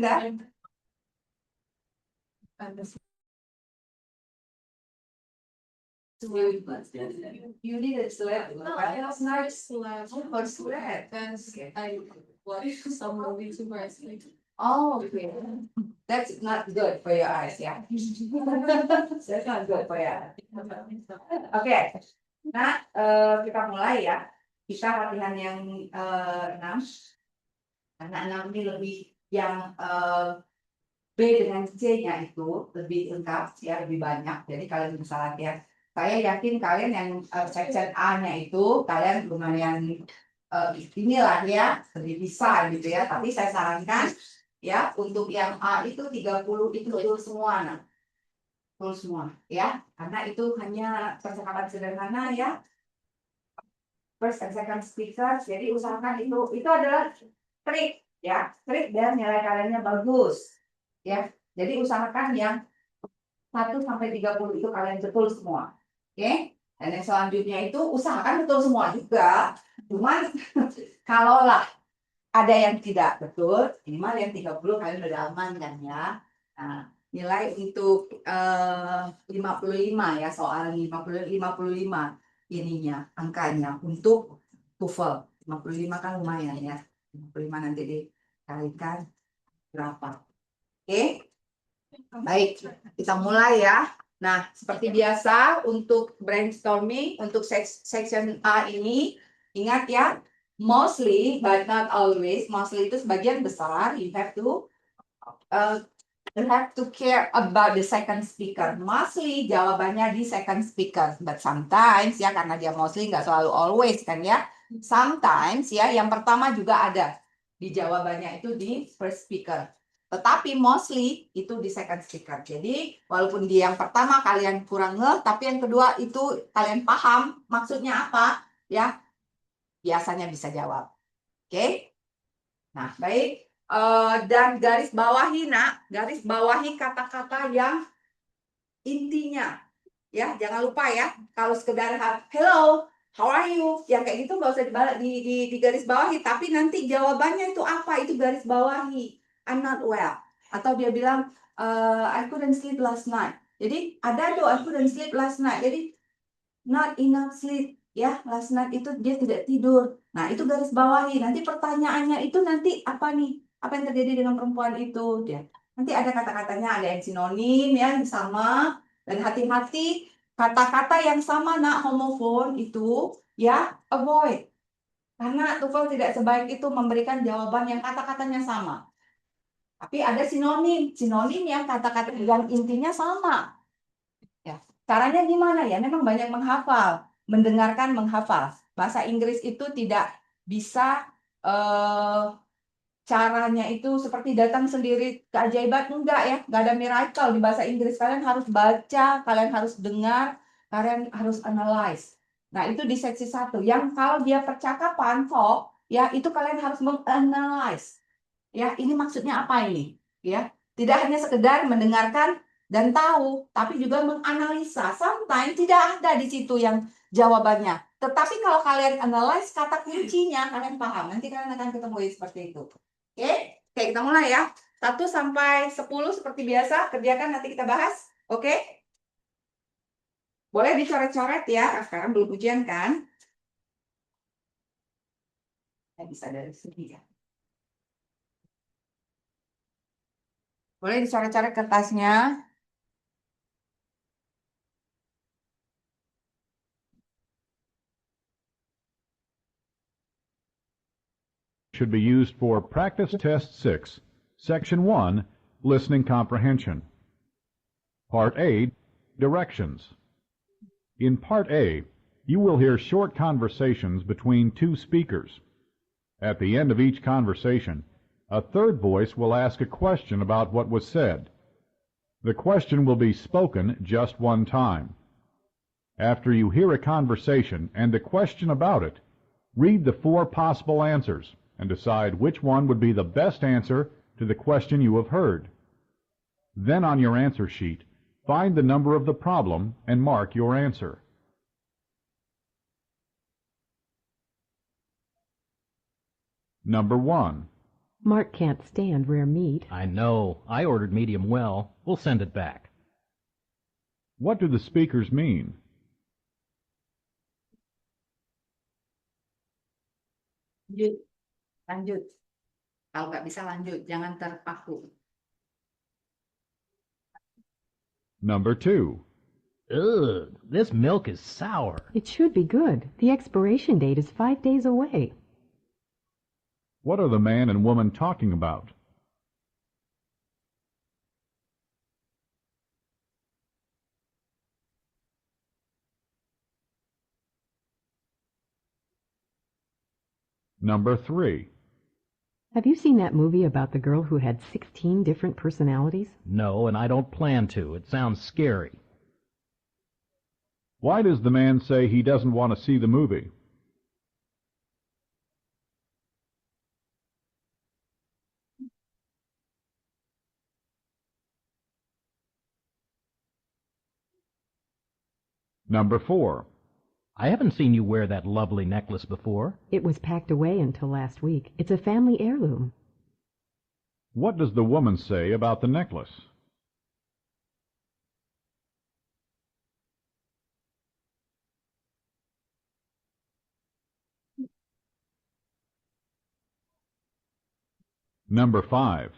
that? You did it slap. Last night slap. Oh, slap. I watched some movie too much. Oh, okay. That's not good for your eyes, yeah. That's not good for your eyes. Oke. Nah, kita mulai ya. Kita latihan yang 6. Karena 6 ini lebih yang B dengan C-nya itu lebih lengkap, ya lebih banyak. Jadi kalian bisa latihan. Saya yakin kalian yang section A-nya itu kalian lumayan inilah ya, lebih bisa gitu ya. Tapi saya sarankan ya untuk yang A itu 30 itu betul semua, nah. Betul semua ya. Karena itu hanya percakapan sederhana ya. First and second speaker. Jadi usahakan itu adalah trik ya, trik dan nilai kaliannya bagus. Ya, jadi usahakan yang 1 sampai 30 itu kalian betul semua. Oke? Dan yang selanjutnya itu usahakan betul semua juga. Cuman kalaulah ada yang tidak betul, minimal yang 30 kalian udah aman kan ya. Nah, nilai untuk 55 ya, soal 55 ininya, angkanya untuk TOEFL. 55 kan lumayan ya. 55 nanti dikalikan berapa. Oke? Baik, kita mulai ya. Nah, seperti biasa untuk brainstorming, untuk section A ini, ingat ya, mostly but not always, mostly itu sebagian besar, you have to care about the second speaker. Mostly jawabannya di second speaker, but sometimes ya, karena dia mostly nggak selalu always kan ya. Sometimes ya, yang pertama juga ada di jawabannya itu di first speaker. Tetapi mostly itu di second speaker. Jadi walaupun di yang pertama kalian kurang ngeh, tapi yang kedua itu kalian paham maksudnya apa, ya biasanya bisa jawab. Oke? Nah, baik. Dan garis bawahi, nak, garis bawahi kata-kata yang intinya. Ya, jangan lupa ya. Kalau sekedar hello, how are you? Yang kayak gitu nggak usah di garis bawahi, tapi nanti jawabannya itu apa? Itu garis bawahi. I'm not well. Atau dia bilang I couldn't sleep last night. Jadi ada tuh I couldn't sleep last night. Jadi not enough sleep ya, last night itu dia tidak tidur. Nah, itu garis bawahi. Nanti pertanyaannya itu nanti apa nih? Apa yang terjadi dengan perempuan itu? Dia nanti ada kata-katanya, ada yang sinonim ya, yang sama. Dan hati-hati kata-kata yang sama, nak, homofon itu ya avoid. Karena TOEFL tidak sebaik itu memberikan jawaban yang kata-katanya sama. Tapi ada sinonim, sinonim yang kata-kata yang intinya sama. Ya, caranya gimana ya? Memang banyak menghafal, mendengarkan, menghafal. Bahasa Inggris itu tidak bisa caranya itu seperti datang sendiri keajaiban, enggak ya, enggak ada miracle di bahasa Inggris. Kalian harus baca, kalian harus dengar, kalian harus analyze. Nah, itu di seksi 1. Yang kalau dia percakapan talk, ya itu kalian harus menganalyze. Ya, ini maksudnya apa ini? Ya, tidak hanya sekedar mendengarkan dan tahu, tapi juga menganalisa. Sometimes tidak ada di situ yang jawabannya. Tetapi kalau kalian analyze kata kuncinya, kalian paham. Nanti kalian akan ketemu seperti itu. Oke, kita mulai ya. 1 sampai 10 seperti biasa. Kerjakan, nanti kita bahas. Oke? Boleh dicoret-coret ya. Sekarang belum ujian kan? Bisa dari sini ya. Boleh dicoret-coret kertasnya. Should be used for Practice Test 6, Section 1, Listening Comprehension. Part A, Directions. In Part A, you will hear short conversations between 2 speakers. At the end of each conversation, a third voice will ask a question about what was said. The question will be spoken just one time. After you hear a conversation and a question about it, read the 4 possible answers and decide which one would be the best answer to the question you have heard. Then on your answer sheet, find the number of the problem and mark your answer. Number 1. Mark can't stand rare meat. I know. I ordered medium well. We'll send it back. What do the speakers mean? Lanjut. Kalau nggak bisa lanjut, jangan terpaku. Number 2. Ugh, this milk is sour. It should be good. The expiration date is 5 days away. What are the man and woman talking about? Number 3. Have you seen that movie about the girl who had 16 different personalities? No, and I don't plan to. It sounds scary. Why does the man say he doesn't want to see the movie? Number 4. I haven't seen you wear that lovely necklace before. It was packed away until last week. It's a family heirloom. What does the woman say about the necklace? Number 5.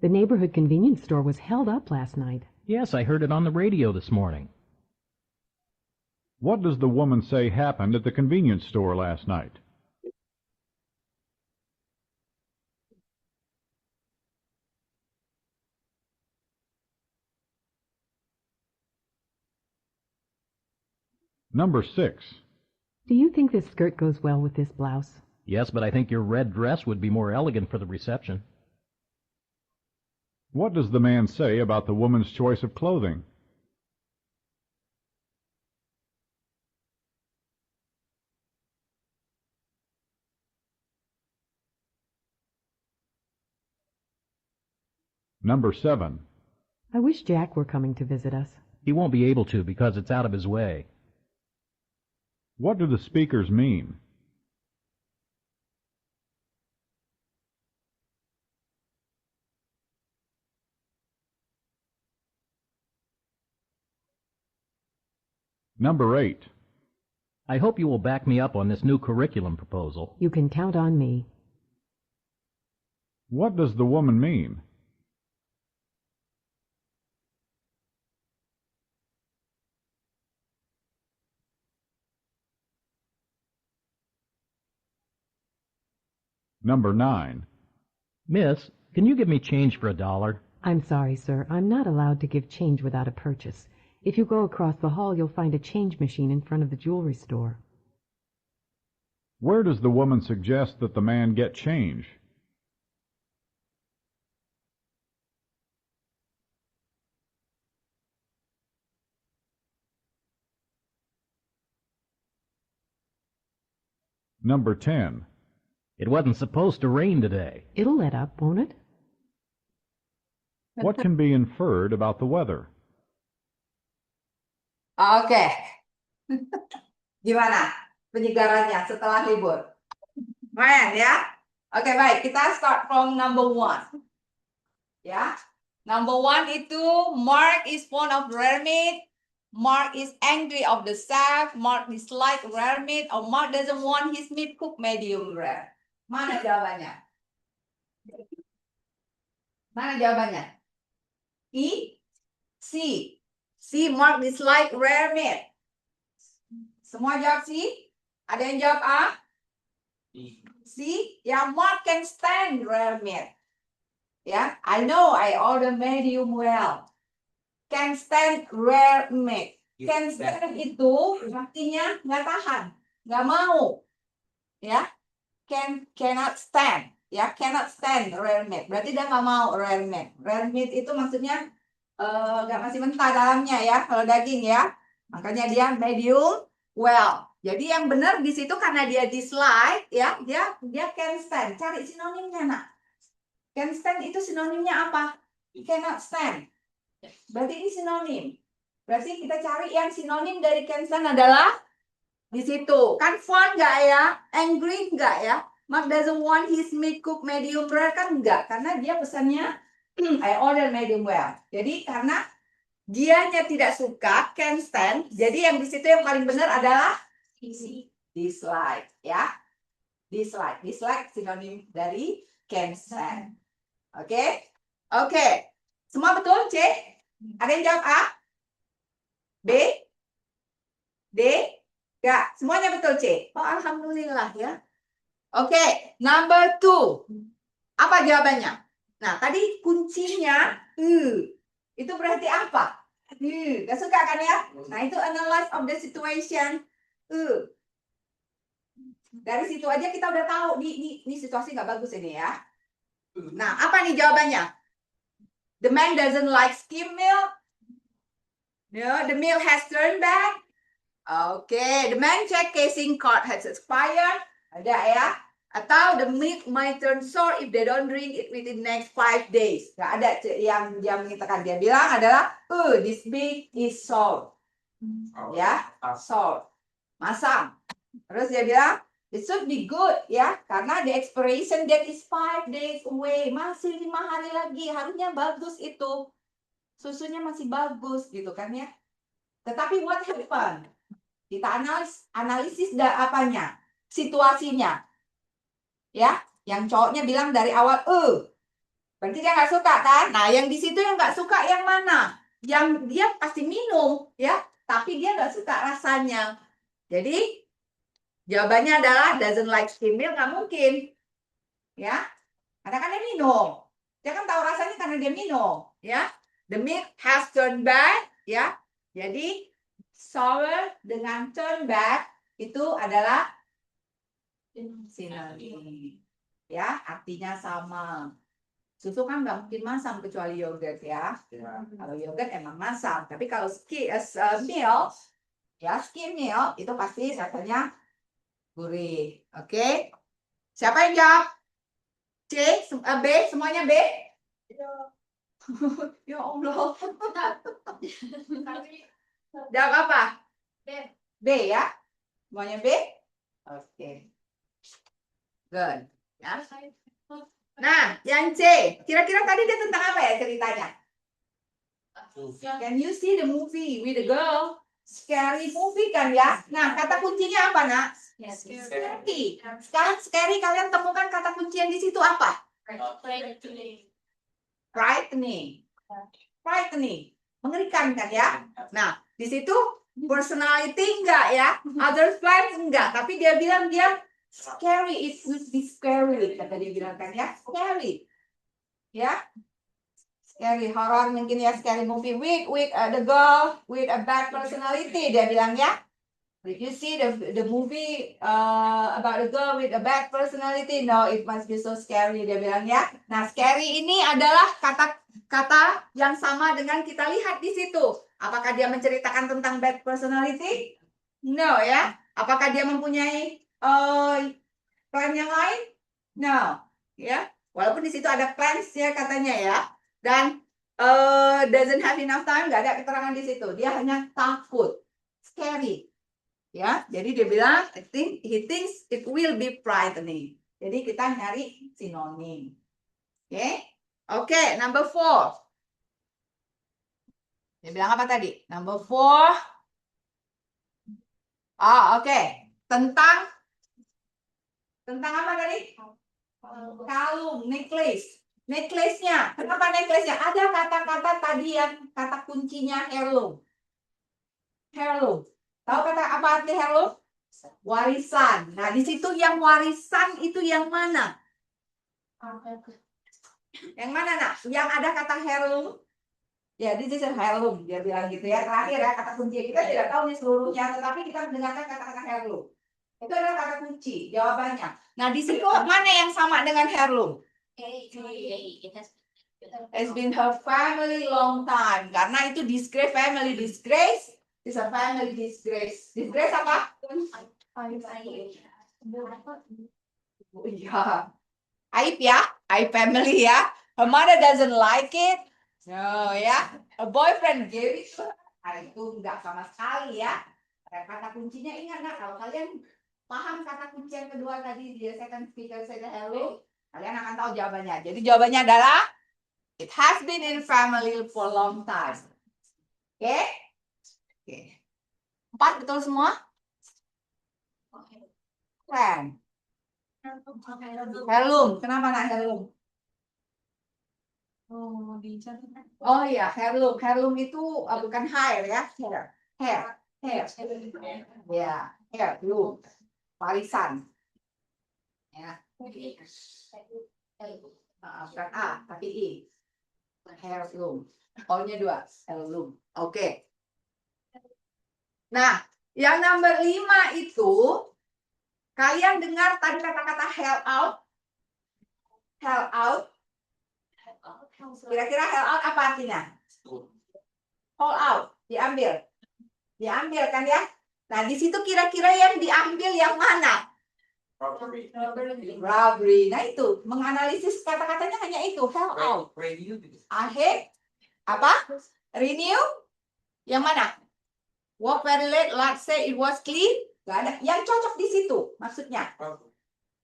The neighborhood convenience store was held up last night. Yes, I heard it on the radio this morning. What does the woman say happened at the convenience store last night? Number 6. Do you think this skirt goes well with this blouse? Yes, but I think your red dress would be more elegant for the reception. What does the man say about the woman's choice of clothing? Number 7. I wish Jack were coming to visit us. He won't be able to because it's out of his way. What do the speakers mean? Number 8. I hope you will back me up on this new curriculum proposal. You can count on me. What does the woman mean? Number 9. Miss, can you give me change for $1? I'm sorry, sir. I'm not allowed to give change without a purchase. If you go across the hall, you'll find a change machine in front of the jewelry store. Where does the woman suggest that the man get change? Number 10. It wasn't supposed to rain today. It'll let up, won't it? What can be inferred about the weather? Oke. Gimana penyegarannya setelah libur? Main ya? Oke, baik. Kita start from number 1. Ya. Number 1 itu Mark is fond of rare meat. Mark is angry of the chef. Mark dislike rare meat. Or Mark doesn't want his meat cooked medium rare. Mana jawabannya? Mana jawabannya? C. C. Mark dislike rare meat. Semua jawab C? Ada yang jawab A? C. Ya, Mark can stand rare meat. Ya, I know I order medium well. Can stand rare meat. Can stand itu artinya nggak tahan, nggak mau. Ya, cannot stand. Ya, cannot stand rare meat. Berarti dia nggak mau rare meat. Rare meat itu maksudnya nggak masih mentah dalamnya ya, kalau daging ya. Makanya dia medium well. Jadi yang benar di situ karena dia dislike ya, dia can stand. Cari sinonimnya, Nak. Can stand itu sinonimnya apa? Cannot stand. Berarti ini sinonim. Berarti kita cari yang sinonim dari can stand adalah di situ. Kan fond nggak ya? Angry nggak ya? Mark doesn't want his meat cooked medium rare kan enggak, karena dia pesannya I order medium well. Jadi karena dianya tidak suka, can't stand. Jadi yang di situ yang paling benar adalah dislike, ya. Dislike, dislike sinonim dari can't stand. Oke, oke. Semua betul, C? Ada yang jawab A? B? D? Enggak, semuanya betul, C. Oh, alhamdulillah ya. Oke, number 2. Apa jawabannya? Nah, tadi kuncinya itu berarti apa? Gak suka kan ya? Nah, itu analyze of the situation. Dari situ aja kita udah tahu ini situasi nggak bagus ini ya. Nah, apa nih jawabannya? The man doesn't like skim milk. No, the milk has turned bad. Okay, the man check casing card has expired. Ada ya. Atau the milk might turn sour if they don't drink it within next 5 days. Nggak ada yang dia mengatakan. Dia bilang adalah, this milk is sour. Ya, sour. Masam. Terus dia bilang, it should be good ya, karena the expiration date is 5 days away. Masih 5 hari lagi, harusnya bagus itu. Susunya masih bagus gitu kan ya. Tetapi what happened? Kita analisis apanya? Situasinya. Ya, yang cowoknya bilang dari awal, berarti dia nggak suka kan? Nah, yang di situ yang nggak suka yang mana? Yang dia pasti minum, ya, tapi dia nggak suka rasanya. Jadi, jawabannya adalah doesn't like skim milk, nggak mungkin. Ya, karena kan dia minum. Dia kan tahu rasanya karena dia minum, ya. The milk has turned bad, ya. Jadi, sour dengan turn bad itu adalah sinonim. Ya, artinya sama. Susu kan nggak mungkin masam kecuali yogurt ya. Kalau yogurt emang masam, tapi kalau milk, ya skim milk itu pasti rasanya gurih. Oke? Siapa yang jawab? C, B, semuanya B? Ya Allah. Jawab apa? B ya? Semuanya B? Oke. Good. Ya. Nah, yang C, kira-kira tadi dia tentang apa ya ceritanya? Can you see the movie with the girl? Scary movie kan ya? Nah, kata kuncinya apa, Nak? Scary. Sekarang scary kalian temukan kata kunci yang di situ apa? Frightening. Frightening. Mengerikan kan ya? Nah, di situ personality enggak ya? Other friends enggak, tapi dia bilang dia scary, it would be scary, kata dia bilang kan ya, scary, ya, scary, horror mungkin ya, scary movie with the girl with a bad personality, dia bilang ya. Did you see the movie about the girl with a bad personality? No, it must be so scary, dia bilang ya. Nah, scary ini adalah kata yang sama dengan kita lihat di situ. Apakah dia menceritakan tentang bad personality? No ya. Apakah dia mempunyai plan yang lain? No, ya. Walaupun di situ ada plans ya katanya ya. Dan doesn't have enough time, nggak ada keterangan di situ. Dia hanya takut, scary, ya. Jadi dia bilang, he thinks it will be frightening. Jadi kita nyari sinonim. Oke, oke. Number 4. Dia bilang apa tadi? Number 4. Oke. Tentang apa tadi? Kalung, necklace. Necklace-nya. Kenapa necklace-nya? Ada kata-kata tadi yang kata kuncinya heirloom. Heirloom. Tahu kata apa arti heirloom? Warisan. Nah, di situ yang warisan itu yang mana? Yang mana, Nak? Yang ada kata heirloom? Ya, this is a heirloom. Dia bilang gitu ya. Terakhir ya, kata kunci. Kita tidak tahu nih seluruhnya, tetapi kita mendengarkan kata-kata heirloom. Itu adalah kata kunci, jawabannya. Nah, di situ mana yang sama dengan heirloom? It's been her family long time. Karena itu disgrace, family disgrace. It's a family disgrace. Disgrace apa? Oh iya. Aib ya, aib family ya. Her mother doesn't like it. No ya. A boyfriend gave it. Nah, itu enggak sama sekali ya. Kata kuncinya ingat, nah, kalau kalian paham kata kunci yang kedua tadi di second speaker saya hello, kalian akan tahu jawabannya. Jadi jawabannya adalah it has been in family for long time. Oke? Oke. 4 betul semua? Keren. Heirloom. Kenapa nak heirloom? Oh iya, heirloom. Heirloom itu bukan hair ya. Hair. Ya, heirloom. Warisan. Ya. Bukan A, tapi I. Heirloom. O-nya 2. Heirloom. Oke. Nah, yang nomor 5 itu, kalian dengar tadi kata-kata hell out? Hell out. Kira-kira hell out apa artinya? Haul out. Diambil. Diambil kan ya? Nah, di situ kira-kira yang diambil yang mana? Robbery. Nah, itu. Menganalisis kata-katanya hanya itu. Hell out. Akhir. Apa? Renew. Yang mana? Walk very late, let's say it was clean. Gak ada. Yang cocok di situ. Maksudnya.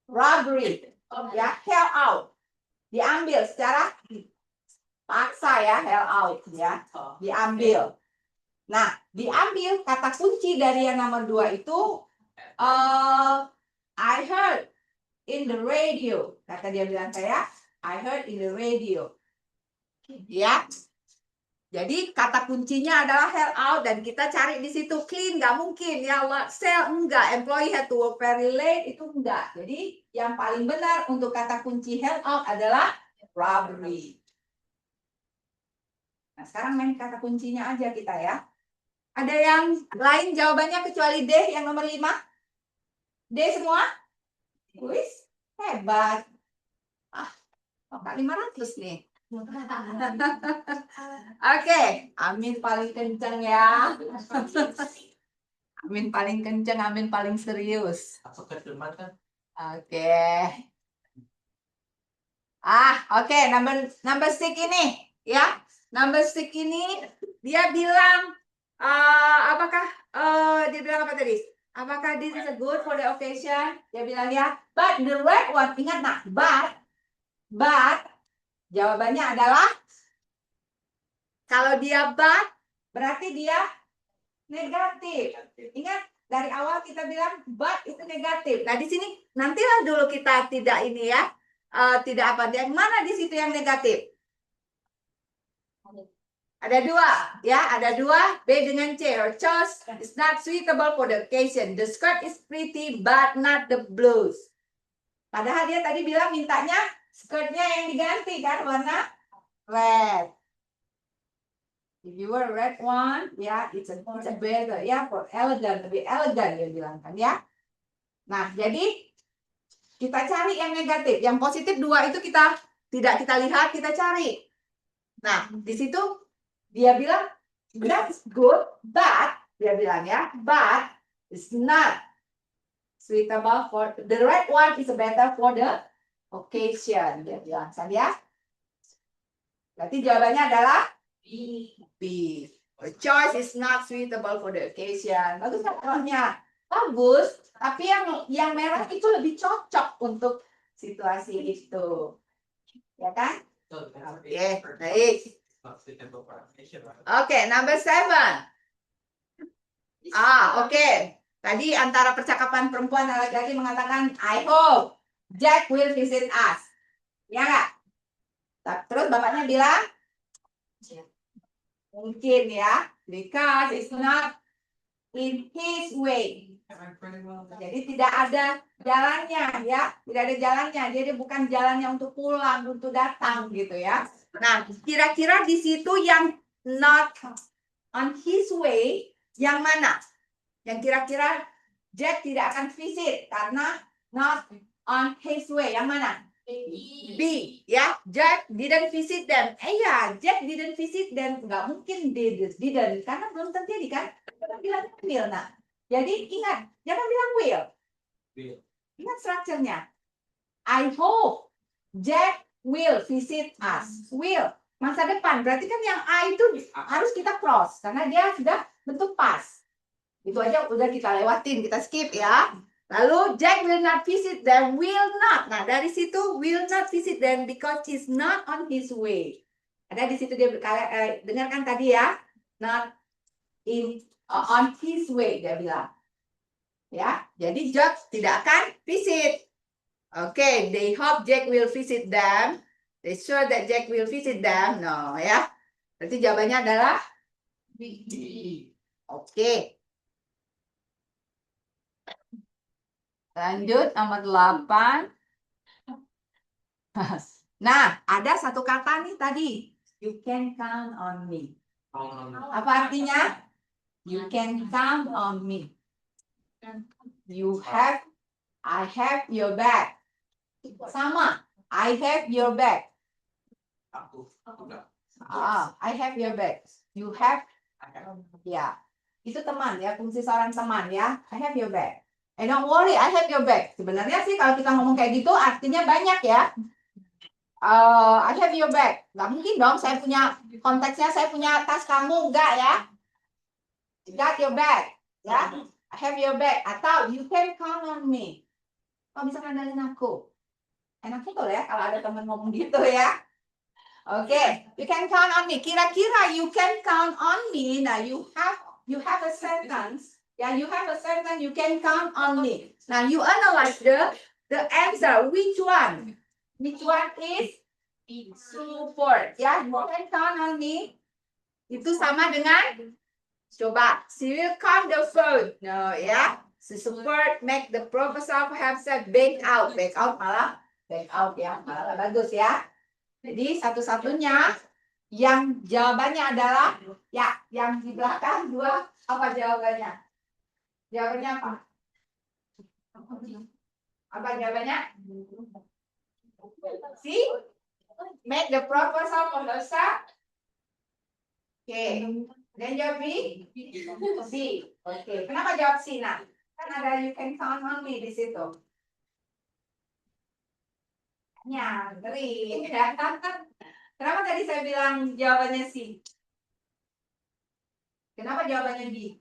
Robbery. Ya, hell out. Diambil secara paksa ya, hell out ya. Diambil. Nah, diambil kata kunci dari yang nomor 2 itu I heard in the radio. Kata dia bilang saya, I heard in the radio. Ya. Jadi kata kuncinya adalah hell out dan kita cari di situ clean nggak mungkin ya, sell enggak, employee had to work very late itu enggak. Jadi yang paling benar untuk kata kunci hell out adalah robbery. Nah, sekarang main kata kuncinya aja kita ya. Ada yang lain jawabannya kecuali D yang nomor 5? D semua? Wis, hebat. Oh, 500 nih. Oke, Amin paling kenceng ya. Amin paling kenceng, Amin paling serius. Oke. Oke, number 6 ini ya. Number 6 ini dia bilang apakah dia bilang apa tadi? Apakah this is a good for the occasion? Dia bilang ya, but the red one, ingat nak, but jawabannya adalah kalau dia but berarti dia negatif. Ingat dari awal kita bilang but itu negatif. Nah di sini nantilah dulu kita tidak ini ya, tidak apa. Yang mana di situ yang negatif? Ada 2 ya, ada 2 B dengan C. Your choice is not suitable for the occasion. The skirt is pretty but not the blouse. Padahal dia tadi bilang mintanya skirtnya yang diganti kan warna red. If you wear red one, ya, it's a better ya, for elegant, lebih elegan dia bilang kan ya. Nah, jadi kita cari yang negatif, yang positif 2 itu kita tidak kita lihat, kita cari. Nah, di situ dia bilang that's good, but dia bilang ya, but it's not suitable for the red one is better for the occasion. Dia bilang kan ya. Berarti jawabannya adalah B. The choice is not suitable for the occasion. Bagus kan contohnya? Bagus. Tapi yang merah itu lebih cocok untuk situasi itu. Ya kan? Oke, baik. Oke, number 7. Oke. Tadi antara percakapan perempuan dan laki-laki mengatakan, I hope Jack will visit us. Ya nggak? Terus bapaknya bilang, mungkin ya, because it's not in his way. Jadi tidak ada jalannya ya, tidak ada jalannya. Jadi bukan jalannya untuk pulang, untuk datang gitu ya. Nah, kira-kira di situ yang not on his way, yang mana? Yang kira-kira Jack tidak akan visit karena not on his way. Yang mana? B. Ya, Jack didn't visit them. Jack didn't visit them. Nggak mungkin didn't karena belum terjadi kan? Kita bilang will. Nah, jadi ingat, jangan bilang will. Ingat strukturnya. I hope Jack will visit us. Will, masa depan. Berarti kan yang I itu harus kita cross karena dia sudah bentuk past. Itu aja udah kita lewatin, kita skip ya. Lalu Jack will not visit them, will not. Nah, dari situ will not visit them because he's not on his way. Ada di situ dia dengarkan tadi ya, not on his way dia bilang. Ya, jadi Jack tidak akan visit. Oke, they hope Jack will visit them. They sure that Jack will visit them. No, ya. Berarti jawabannya adalah B. Oke. Lanjut nomor 8. Nah, ada satu kata nih tadi. You can count on me. Apa artinya? You can count on me. I have your back. Sama. I have your back. I have your back. You have. Ya. Itu teman ya, fungsi seorang teman ya. I have your back. Don't worry, I have your back. Sebenarnya sih kalau kita ngomong kayak gitu artinya banyak ya. I have your back. Nggak mungkin dong saya punya, konteksnya saya punya tas kamu, enggak ya. You got your back. Ya. I have your back. Atau you can count on me. Kamu bisa ngandalin aku. Enak betul ya kalau ada teman ngomong gitu ya. Oke, you can count on me. Kira-kira you can count on me. Nah, you have a sentence. Yeah, you have a sentence, you can count on me. Now you analyze the answer. Which one? Which one is support? Yeah, you can count on me. Itu sama dengan, coba, she will count the phone. No, ya. Yeah. Support make the proposal have said back out. Back out malah, back out ya. Malah bagus ya. Jadi satu-satunya yang jawabannya adalah, ya, yang di belakang dua, apa jawabannya? Jawabannya apa? Apa jawabannya? C. Make the proposal proposal. Oke. Dan jawab B. C. Oke. Kenapa jawab C? Nah, kan ada you can count on me di situ. Ya, ngeri. Kenapa tadi saya bilang jawabannya C? Kenapa jawabannya B?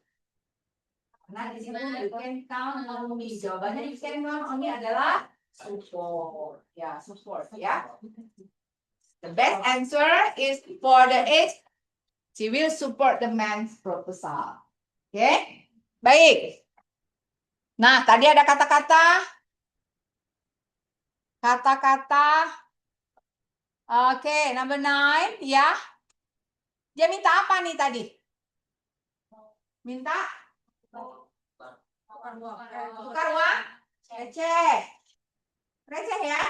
Nah, di sini you can count on me. Jawabannya you can count on me adalah support. Ya, support ya. The best answer is for the H. She will support the man's proposal. Oke? Baik. Nah, tadi ada kata-kata. Oke, number 9 ya. Dia minta apa nih tadi? Minta tukar uang? Receh. Receh ya?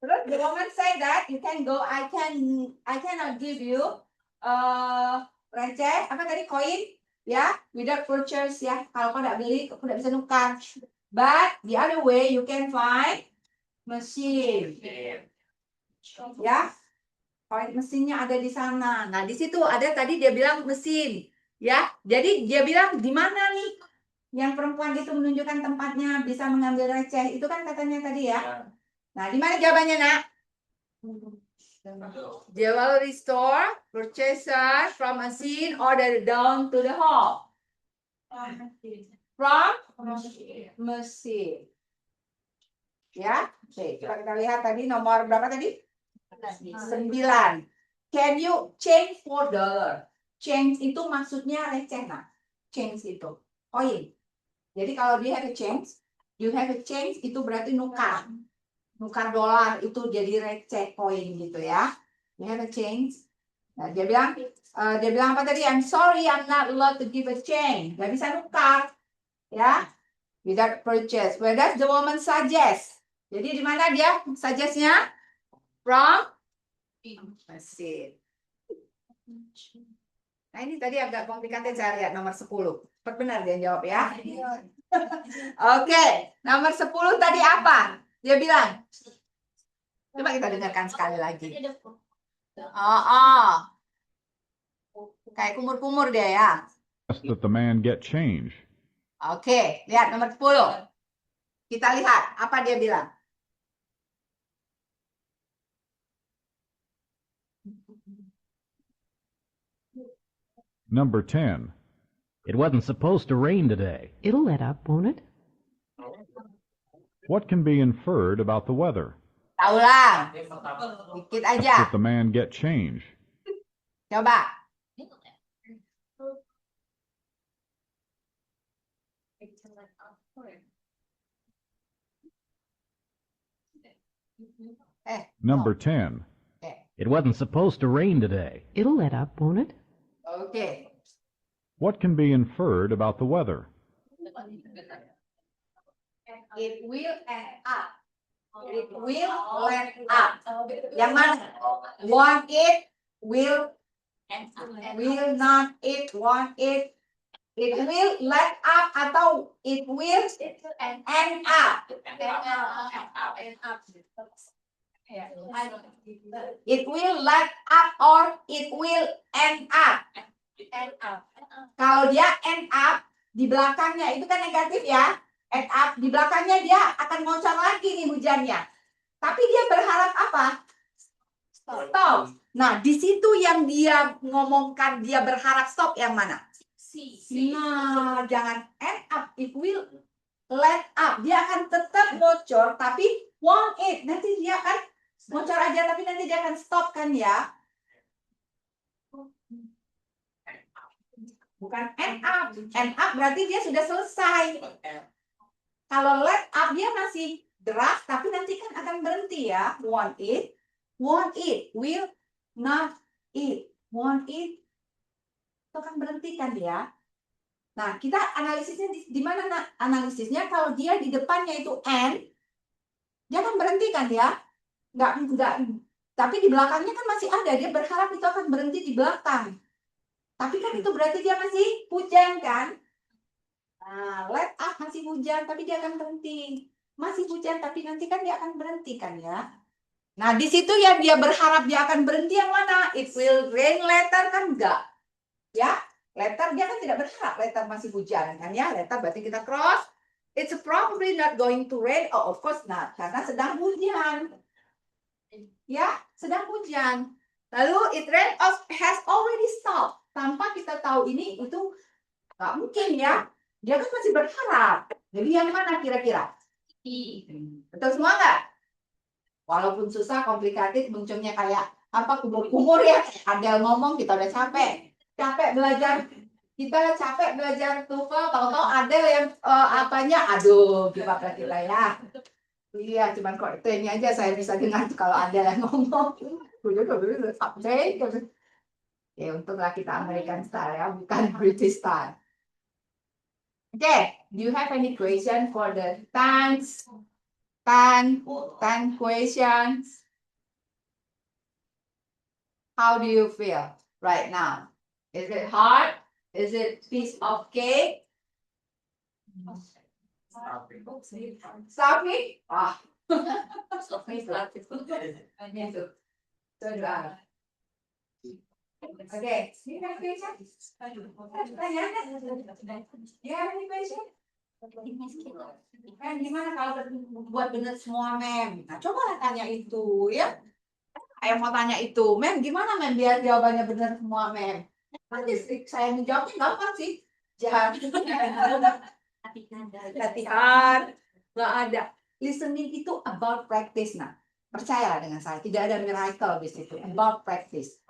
Terus the woman say that you can go, I cannot give you receh, apa tadi, koin ya, without purchase ya. Kalau kau tidak beli, kau tidak bisa nukar. But the other way you can find mesin. Ya. Koin mesinnya ada di sana. Nah, di situ ada tadi dia bilang mesin. Ya, jadi dia bilang di mana nih yang perempuan itu menunjukkan tempatnya bisa mengambil receh. Itu kan katanya tadi ya. Nah, di mana jawabannya, Nak? Jewelry store, purchaser from a scene, order down to the hall. From mesin. Ya, oke, kita lihat tadi nomor berapa tadi? 9. Can you change $4? Change itu maksudnya receh, nah. Change itu koin. Jadi kalau dia have a change, you have a change itu berarti nukar. Nukar dolar itu jadi receh koin gitu ya. You have a change. Nah, dia bilang apa tadi? I'm sorry, I'm not allowed to give a change. Gak bisa nukar. Ya. Without purchase. Where does the woman suggest? Jadi di mana dia suggest-nya? From mesin. Nah, ini tadi agak komplikated, saya lihat nomor 10. Cepat benar dia jawab ya. Oke, nomor 10 tadi apa? Dia bilang. Coba kita dengarkan sekali lagi. Kayak kumur-kumur dia ya. That the man get change. Oke, lihat nomor 10. Kita lihat apa dia bilang. Number 10. It wasn't supposed to rain today. It'll let up, won't it? What can be inferred about the weather? Kita ulang. Dikit aja. Did the man get change? Coba. Number 10. It wasn't supposed to rain today. It'll let up, won't it? Oke. What can be inferred about the weather? It will end up. It will let up. Yang mana? Want it, will not it, want it. It will let up atau it will end up. It will let up or it will end up. Kalau dia end up, di belakangnya itu kan negatif ya. End up, di belakangnya dia akan ngocor lagi nih hujannya. Tapi dia berharap apa? Stop. Nah, di situ yang dia ngomongkan dia berharap stop yang mana? Nah, jangan end up, it will let up. Dia akan tetap ngocor, tapi want it. Nanti dia akan ngocor aja, tapi nanti dia akan stop kan ya? Bukan end up. End up berarti dia sudah selesai. Kalau let up dia masih deras, tapi nanti kan akan berhenti ya. Want it, will not it, want it. Itu kan berhenti kan dia. Nah, kita analisisnya di mana analisisnya? Kalau dia di depannya itu and, dia akan berhenti kan ya? Enggak. Tapi di belakangnya kan masih ada. Dia berharap itu akan berhenti di belakang. Tapi kan itu berarti dia masih hujan kan? Nah, let up masih hujan, tapi dia akan berhenti. Masih hujan, tapi nanti kan dia akan berhenti kan ya? Nah, di situ yang dia berharap dia akan berhenti yang mana? It will rain later kan enggak? Ya, later dia kan tidak berharap later masih hujan kan ya? Later berarti kita cross. It's probably not going to rain. Oh, of course not, karena sedang hujan. Ya, sedang hujan. Lalu it rain has already stopped. Tanpa kita tahu ini itu nggak mungkin ya. Dia kan masih berharap. Jadi yang mana kira-kira? Betul semua nggak? Walaupun susah, komplikated, munculnya kayak apa kumur-kumur ya. Ada ngomong kita udah capek belajar. Kita capek belajar TOEFL, tahu-tahu ada yang apanya, aduh, gimana kita ya. Iya, cuman kok itu ini aja saya bisa dengar kalau ada yang ngomong. Ya, untunglah kita American style ya, bukan British style. Okay, do you have any question for the 10 questions? How do you feel right now? Is it hard? Is it piece of cake? Sloppy? Ah. Sloppy. So dry. Okay, you have any questions? You have any questions? Gimana kalau buat bener semua, Mem? Nah, coba tanya itu, ya. Ayah mau tanya itu, Mem, gimana, Mem, biar jawabannya bener semua, Mem? Nanti saya menjawabnya gampang sih. Jangan. Latihan. Nggak ada. Listening itu about practice, nah. Percayalah dengan saya, tidak ada miracle di situ. About practice.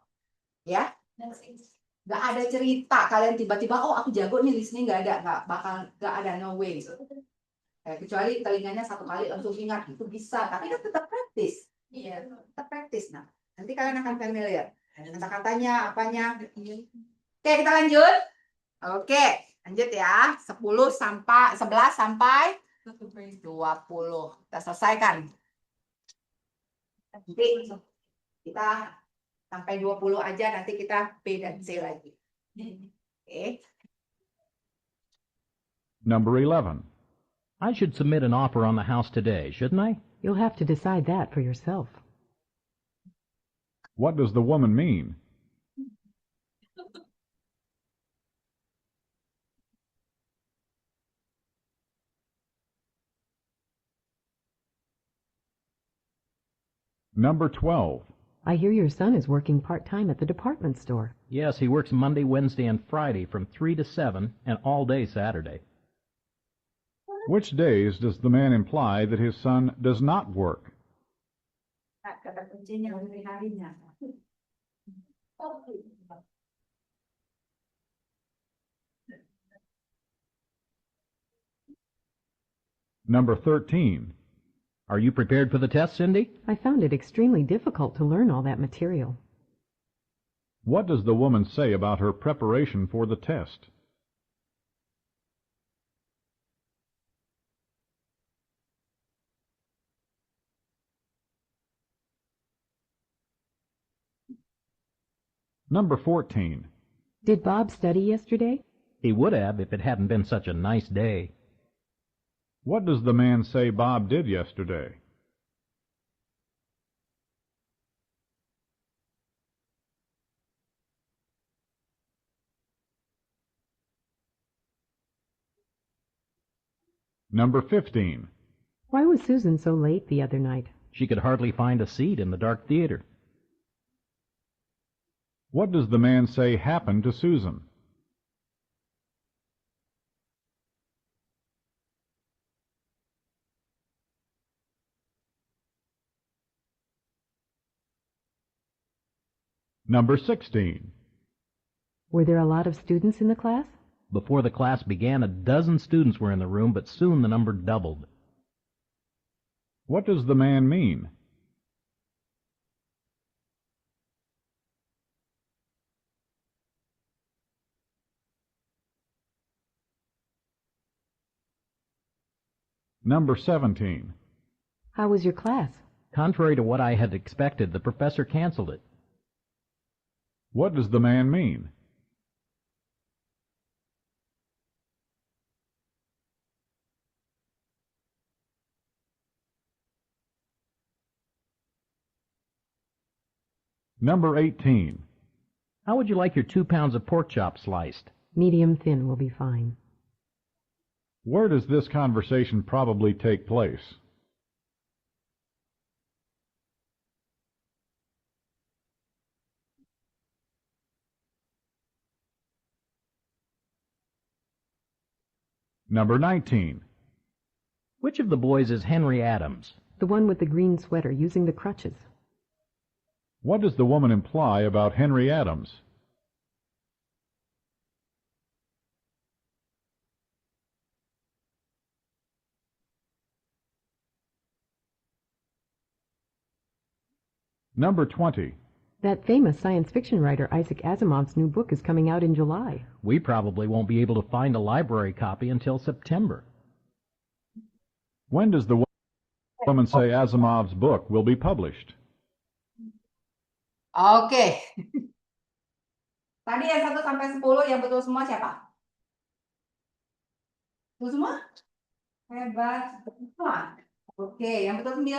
Ya, nggak ada cerita kalian tiba-tiba aku jago nih listening, nggak ada, no way. Kecuali telinganya satu kali langsung ingat, itu bisa, tapi kan tetap praktis. Iya, tetap praktis. Nah, nanti kalian akan familiar kata-katanya, apanya. Oke, kita lanjut. Oke, lanjut ya. 11 sampai 20 kita selesaikan. Nanti kita sampai 20 aja, nanti kita B dan C lagi. Okay. Number 11. I should submit an offer on the house today, shouldn't I? You'll have to decide that for yourself. What does the woman mean? Number 12. I hear your son is working part-time at the department store. Yes, he works Monday, Wednesday, and Friday from 3 to 7, and all day Saturday. Which days does the man imply that his son does not work? Kata kuncinya hari-harinya. Number 13. Are you prepared for the test, Cindy? I found it extremely difficult to learn all that material. What does the woman say about her preparation for the test? Number 14. Did Bob study yesterday? He would have if it hadn't been such a nice day. What does the man say Bob did yesterday? Number 15. Why was Susan so late the other night? She could hardly find a seat in the dark theater. What does the man say happened to Susan? Number 16. Were there a lot of students in the class? Before the class began, a dozen students were in the room, but soon the number doubled. What does the man mean? Number 17. How was your class? Contrary to what I had expected, the professor canceled it. What does the man mean? Number 18. How would you like your 2 pounds of pork chop sliced? Medium thin will be fine. Where does this conversation probably take place? Number 19. Which of the boys is Henry Adams? The one with the green sweater using the crutches. What does the woman imply about Henry Adams? Number 20. That famous science fiction writer Isaac Asimov's new book is coming out in July. We probably won't be able to find a library copy until September. When does the woman say Asimov's book will be published? Oke. Tadi yang 1 sampai 10 yang betul semua siapa? Betul semua? Hebat. Oke, yang betul 9?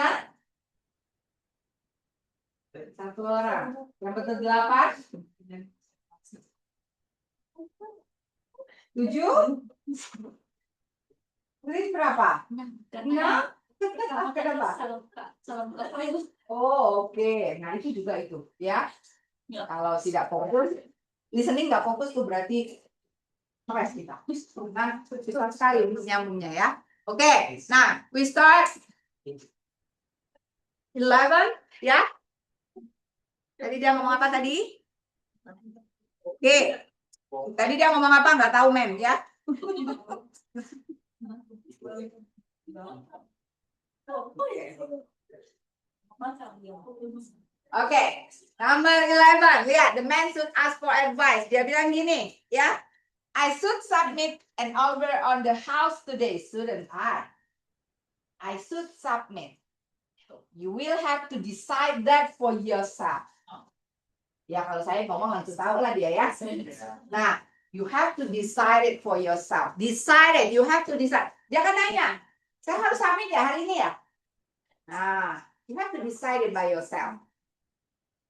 1 orang. Yang betul 8? 7? Tulis berapa? 6? Kenapa? Oh, oke. Nah, itu juga itu, ya. Kalau tidak fokus, listening nggak fokus tuh berarti stres kita. Nah, susah sekali untuk nyambungnya ya. Oke, nah, we start 11, ya. Tadi dia ngomong apa tadi? Oke. Tadi dia ngomong apa? Nggak tahu, Mem, ya. Oke, number 11. Lihat, the man should ask for advice. Dia bilang gini, ya. I should submit an order on the house today, shouldn't I? I should submit. You will have to decide that for yourself. Ya, kalau saya ngomong langsung tahu lah dia ya. Nah, you have to decide it for yourself. Decide it, you have to decide. Dia kan nanya, saya harus submit ya hari ini ya? Nah, you have to decide it by yourself.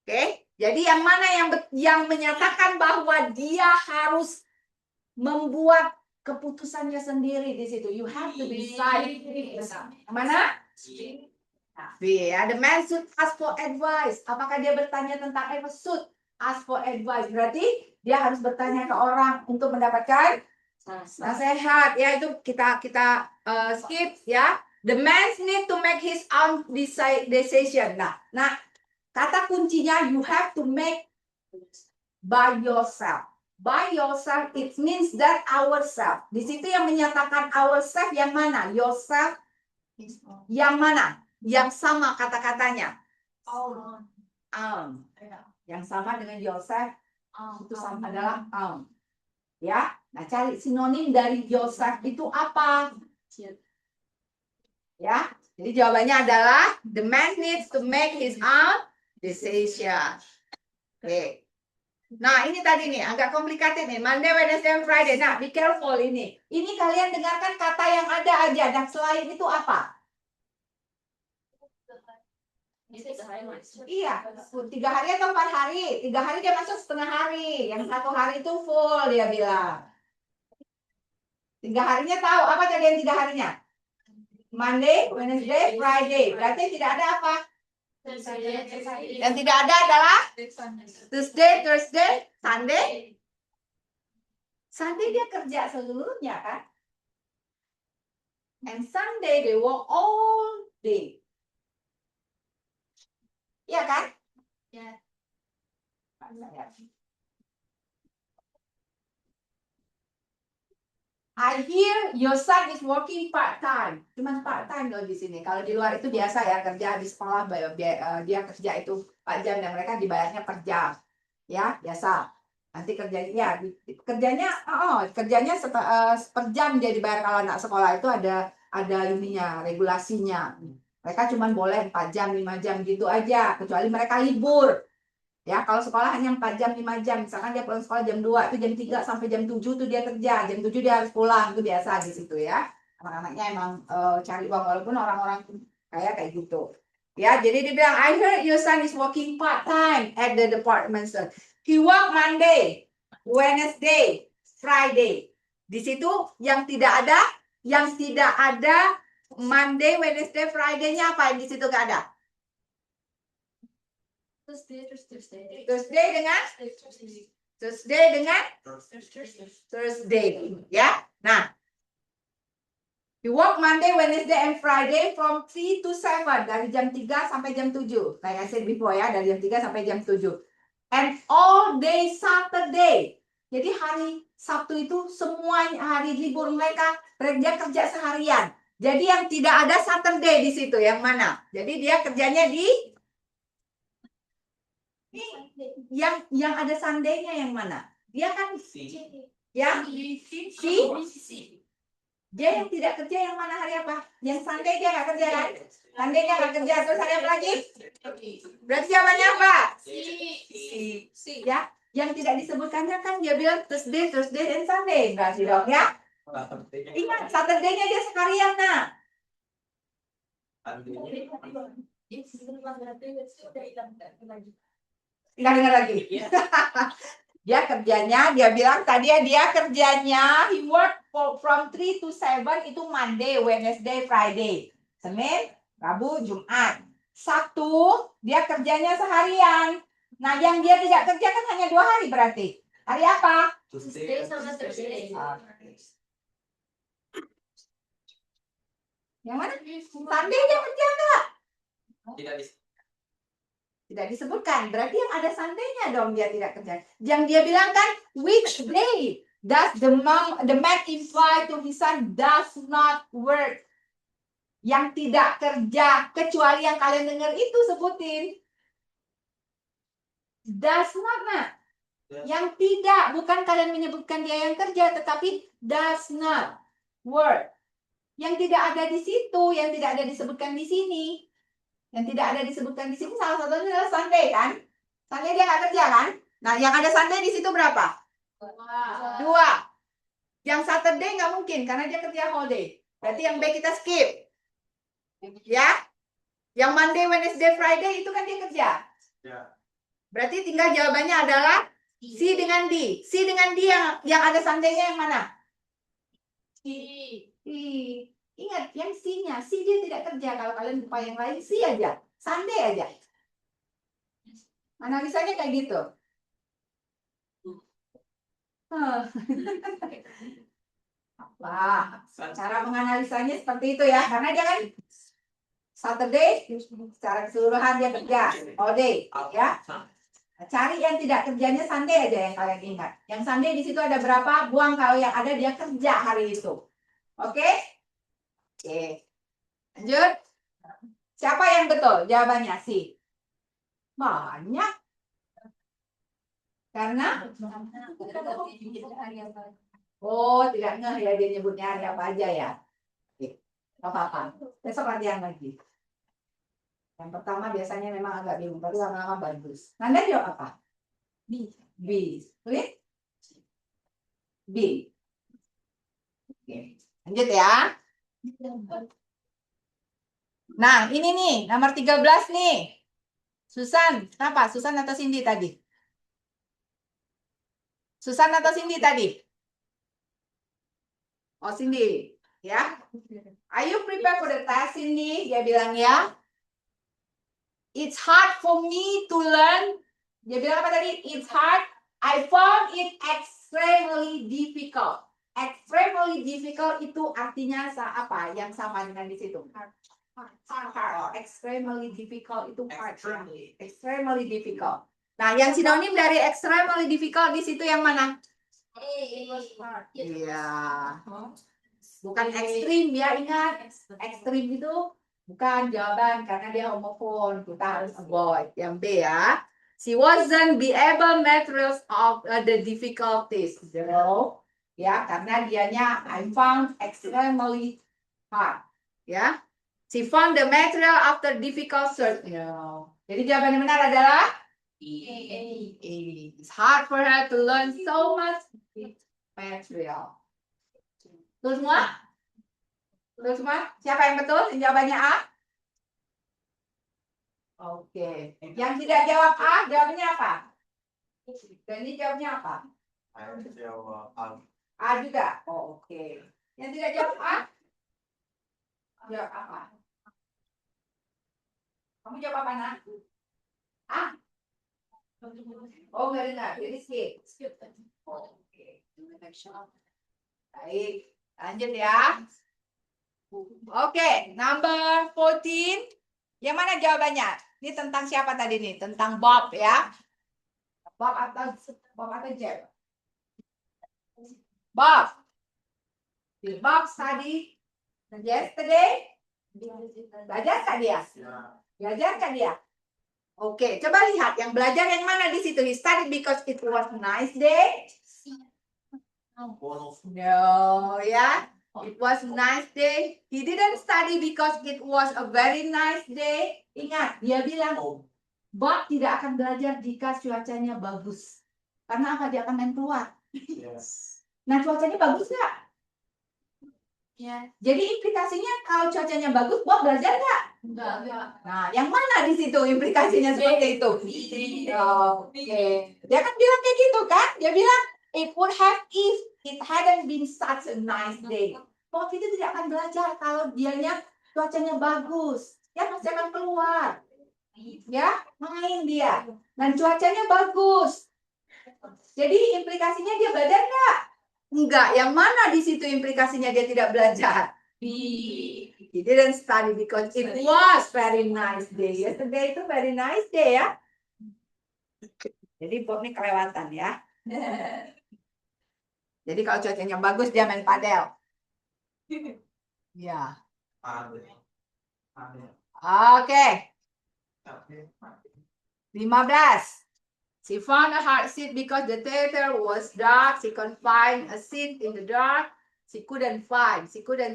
Oke, jadi yang mana yang menyatakan bahwa dia harus membuat keputusannya sendiri di situ. You have to decide. Yang mana? Ya, the man should ask for advice. Apakah dia bertanya tentang should ask for advice? Berarti dia harus bertanya ke orang untuk mendapatkan Nasehat ya itu kita skip ya. The man need to make his own decision. Nah, kata kuncinya you have to make by yourself. By yourself it means that ourself. Di situ yang menyatakan ourself yang mana? Yourself yang mana? Yang sama kata-katanya. Yang sama dengan yourself itu sama adalah ya. Nah, cari sinonim dari yourself itu apa? Ya. Jadi jawabannya adalah the man needs to make his own decision. Oke. Nah, ini tadi nih agak complicated nih. Monday, Wednesday, and Friday. Nah, be careful ini. Ini kalian dengarkan kata yang ada aja. Dan selain itu apa? Iya, 3 hari atau 4 hari. 3 hari dia masuk setengah hari. Yang 1 hari itu full dia bilang. 3 harinya tahu apa tadi yang 3 harinya? Monday, Wednesday, Friday. Berarti tidak ada apa? Yang tidak ada adalah Tuesday, Thursday, Sunday. Sunday dia kerja seluruhnya kan? And Sunday they work all day. Iya kan? Ya. I hear your son is working part-time. Cuman part-time loh di sini. Kalau di luar itu biasa ya, kerja di sekolah dia kerja itu 4 jam dan mereka dibayarnya per jam. Ya, biasa. Nanti kerjanya kerjanya per jam dia dibayar. Kalau anak sekolah itu ada ininya, regulasinya. Mereka cuma boleh 4 jam, 5 jam gitu aja, kecuali mereka libur. Ya, kalau sekolah hanya 4 jam, 5 jam. Misalkan dia pulang sekolah jam 2, itu jam 3 sampai jam 7 tuh dia kerja. Jam 7 dia harus pulang, itu biasa di situ ya. Anak-anaknya emang cari uang, walaupun orang-orang kayak gitu. Ya, jadi dia bilang, I heard your son is working part-time at the department store. He work Monday, Wednesday, Friday. Di situ yang tidak ada Monday, Wednesday, Friday-nya apa yang di situ gak ada? Tuesday dengan Thursday, ya. Nah, you work Monday, Wednesday, and Friday from 3 to 7, dari jam 3 sampai jam 7. Like I said before ya, dari jam 3 sampai jam 7. And all day Saturday. Jadi hari Sabtu itu semua hari libur mereka kerja seharian. Jadi yang tidak ada Saturday di situ, yang mana? Jadi dia kerjanya di yang ada Sunday-nya yang mana? Dia kan yang dia yang tidak kerja yang mana hari apa? Yang Sunday dia nggak kerja kan? Sunday-nya nggak kerja, terus hari apa lagi? Berarti jawabannya apa? Ya, yang tidak disebutkannya kan dia bilang Tuesday, and Sunday. Berarti dong ya? Ingat, Saturday-nya dia sekalian nah. Nggak dengar lagi. Dia bilang tadi dia kerjanya he work from 3 to 7 itu Monday, Wednesday, Friday. Senin, Rabu, Jumat. Sabtu dia kerjanya seharian. Nah, yang dia tidak kerja kan hanya 2 hari berarti. Hari apa? Tuesday sama Thursday. Yang mana? Sunday dia kerja enggak? Tidak disebutkan. Berarti yang ada Sunday-nya dong dia tidak kerja. Yang dia bilang kan, which day does the man imply to his son does not work. Yang tidak kerja, kecuali yang kalian dengar itu sebutin. Does not, nah. Yang tidak, bukan kalian menyebutkan dia yang kerja, tetapi does not work. Yang tidak ada di situ, yang tidak ada disebutkan di sini. Yang tidak ada disebutkan di sini salah satunya adalah Sunday kan? Sunday dia nggak kerja kan? Nah, yang ada Sunday di situ berapa? 2. Yang Saturday nggak mungkin karena dia kerja holiday. Berarti yang B kita skip. Ya? Yang Monday, Wednesday, Friday itu kan dia kerja. Berarti tinggal jawabannya adalah C dengan D. C dengan D yang ada Sunday-nya yang mana? C. Ingat, yang C-nya. C dia tidak kerja. Kalau kalian lupa yang lain, C aja. Sunday aja. Analisanya kayak gitu. Apa? Cara menganalisanya seperti itu ya, karena dia kan Saturday secara keseluruhan dia kerja all day, ya. Cari yang tidak kerjanya Sunday aja yang kalian ingat. Yang Sunday di situ ada berapa? Buang kalau yang ada dia kerja hari itu. Oke? Oke. Lanjut. Siapa yang betul? Jawabannya si. Banyak. Karena oh, tidak ngeh ya dia nyebutnya hari apa aja ya. Oke. Gak apa-apa. Besok latihan lagi. Yang pertama biasanya memang agak bingung, tapi lama-lama bagus. Nanda jawab apa? B. B. Clear? B. Oke. Lanjut ya. Nah, ini nih, nomor 13 nih. Susan, kenapa? Susan atau Cindy tadi? Susan atau Cindy tadi? Oh, Cindy. Ya. Are you prepared for the test, Cindy? Dia bilang ya. It's hard for me to learn. Dia bilang apa tadi? It's hard. I found it extremely difficult. Extremely difficult itu artinya apa? Yang sama dengan di situ. Hard. Extremely difficult itu hard. Extremely difficult. Nah, yang sinonim dari extremely difficult di situ yang mana? Iya. Bukan ekstrim ya, ingat. Ekstrim itu bukan jawaban karena dia homofon. Kita harus avoid. Yang B ya. She wasn't the able materials of the difficulties. No. Ya, karena dianya I found extremely hard. Ya. She found the material after difficult search. No. Jadi jawaban yang benar adalah A. It's hard for her to learn so much material. Betul semua? Betul semua? Siapa yang betul? Jawabannya A? Oke. Yang tidak jawab A, jawabnya apa? Dan ini jawabnya apa? A juga? Oh, oke. Yang tidak jawab A? Jawab apa? Kamu jawab apa, nak? A? Oh, nggak dengar. Jadi skip. Oh, oke. Baik. Lanjut ya. Oke, number 14. Yang mana jawabannya? Ini tentang siapa tadi nih? Tentang Bob ya. Bob atau Jeff? Bob. Did Bob study yesterday? Belajar kan dia? Belajar kan dia? Oke, coba lihat yang belajar yang mana di situ. He studied because it was a nice day. No, ya. It was a nice day. He didn't study because it was a very nice day. Ingat, dia bilang, Bob tidak akan belajar jika cuacanya bagus. Karena apa? Dia akan main keluar. Yes. Nah, cuacanya bagus nggak? Ya. Jadi implikasinya kalau cuacanya bagus, Bob belajar nggak? Enggak. Nah, yang mana di situ implikasinya seperti itu? Oke. Dia kan bilang kayak gitu kan? Dia bilang, it would have if it hadn't been such a nice day. Bob itu tidak akan belajar kalau dianya cuacanya bagus. Ya, pasti akan keluar. Ya, main dia. Dan cuacanya bagus. Jadi implikasinya dia belajar nggak? Enggak. Yang mana di situ implikasinya dia tidak belajar? He didn't study because it was very nice day. Yesterday itu very nice day ya. Jadi Bob ini kelewatan ya. Jadi kalau cuacanya bagus dia main padel. Ya. Oke. 15. She found a hard seat because the theater was dark. She couldn't find a seat in the dark. She couldn't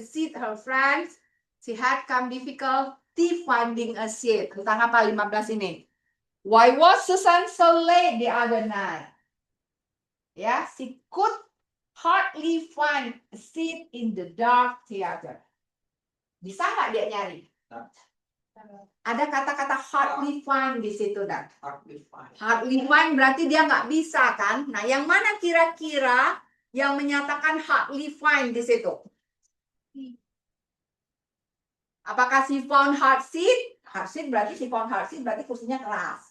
seat her friends. She had some difficulty finding a seat. Tentang apa 15 ini? Why was Susan so late the other night? Ya, she could hardly find a seat in the dark theater. Bisa nggak dia nyari? Ada kata-kata hardly find di situ, dan hardly find berarti dia nggak bisa kan? Nah, yang mana kira-kira yang menyatakan hardly find di situ? Apakah she found hard seat? Hard seat berarti she found hard seat berarti kursinya keras.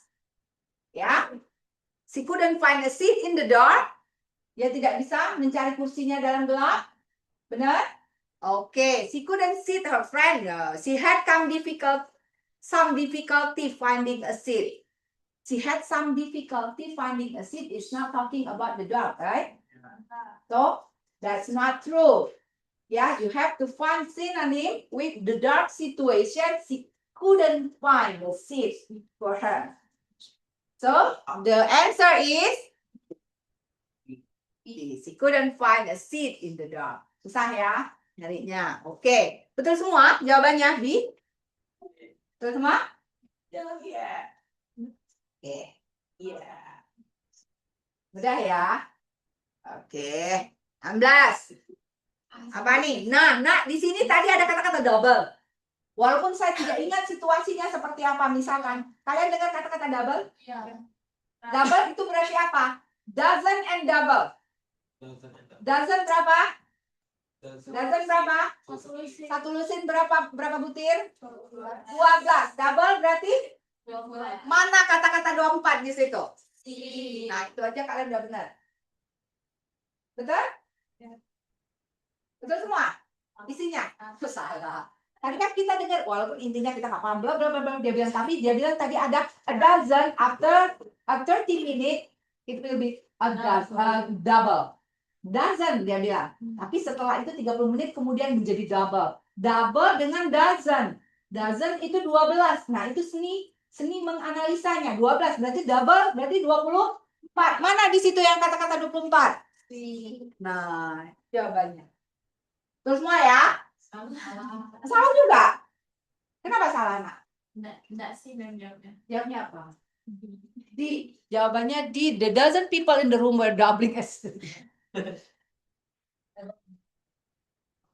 Ya, she couldn't find a seat in the dark. Dia tidak bisa mencari kursinya dalam gelap. Benar? Okay, she couldn't sit her friend. She had some difficulty finding a seat. She had some difficulty finding a seat. It's not talking about the dog, right? So that's not true. Yeah, you have to find synonym with the dog situation. She couldn't find a seat for her. So the answer is she couldn't find a seat in the dog. Susah ya nyarinya. Oke, betul semua jawabannya B? Betul semua? Iya. Oke. Iya. Mudah ya? Oke. 16. Apa nih? Nah, di sini tadi ada kata-kata double. Walaupun saya tidak ingat situasinya seperti apa, misalkan kalian dengar kata-kata double? Iya. Double itu berarti apa? Dozen and double. Dozen berapa? Dozen berapa? Satu lusin berapa butir? 12. Double berarti? Mana kata-kata 24 di situ? Nah, itu aja kalian udah benar. Betul? Betul semua? Isinya? Salah. Tadi kan kita dengar, walaupun intinya kita nggak paham, bla bla bla, dia bilang tadi ada a dozen after 30 minutes it will be a double. Dozen dia bilang. Tapi setelah itu 30 menit kemudian menjadi double. Double dengan dozen. Dozen itu 12. Nah, itu seni menganalisanya. 12 berarti double berarti 24. Mana di situ yang kata-kata 24? Nah, jawabannya. Terus semua ya? Salah juga. Kenapa salah, Nak? Enggak sih jawabnya. Jawabnya apa? Jawabannya the dozen people in the room were doubling as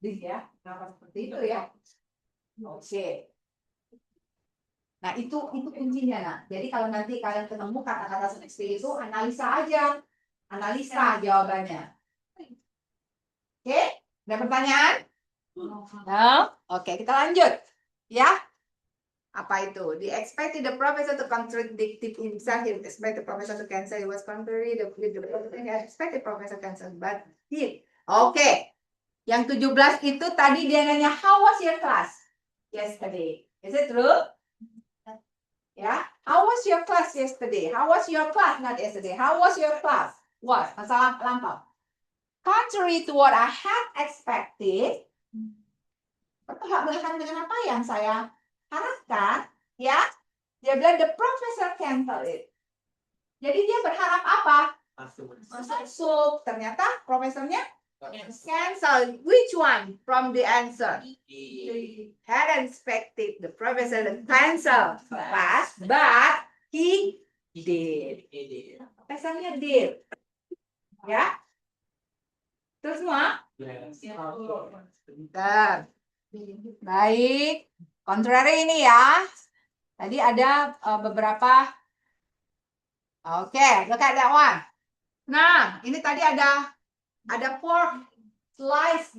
ya, kenapa seperti itu ya? Oke. Nah, itu kuncinya, Nak. Jadi kalau nanti kalian ketemu kata-kata seperti itu, analisa aja. Analisa jawabannya. Oke? Ada pertanyaan? No? Oke, kita lanjut. Ya. Apa itu? They expected the professor to contradict himself. He expected the professor to cancel. It was contrary. The professor expected professor cancel, but he. Oke. Yang 17 itu tadi dia nanya, how was your class yesterday? Is it true? Ya. How was your class yesterday? How was your class? Not yesterday. How was your class? Was. Masalah lampau. Contrary to what I had expected. Berkaitan dengan apa yang saya harapkan, ya, dia bilang the professor cancel it. Jadi dia berharap apa? Masuk. Ternyata profesornya cancel. Which one from the answer? Had expected the professor to cancel class, but he did. Profesornya did. Ya. Terus semua? Bentar. Baik, contrary ini ya. Tadi ada beberapa. Oke, look at that one. Nah, ini tadi ada pork slice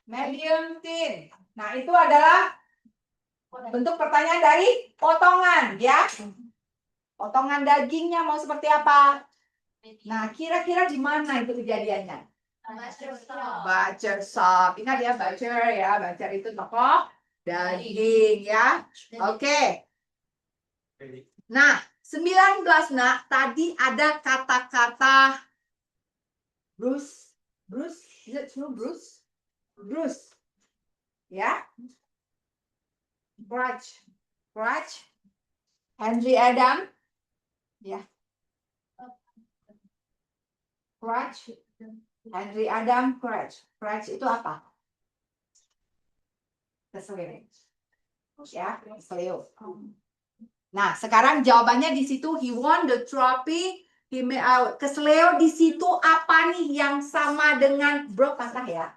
medium thin. Nah, itu adalah bentuk pertanyaan dari potongan, ya. Potongan dagingnya mau seperti apa? Nah, kira-kira di mana itu kejadiannya? Butcher shop. Ingat ya, butcher ya. Butcher itu toko daging ya. Oke. Nah, 19 Nak, tadi ada kata-kata Bruce. Is it true, Bruce? Bruce. Ya. Crutch. Henry Adam. Ya. Crutch. Henry Adam Crutch. Crutch itu apa? Keselio. Ya, keselio. Nah, sekarang jawabannya di situ he won the trophy. Keselio di situ apa nih yang sama dengan bro patah ya?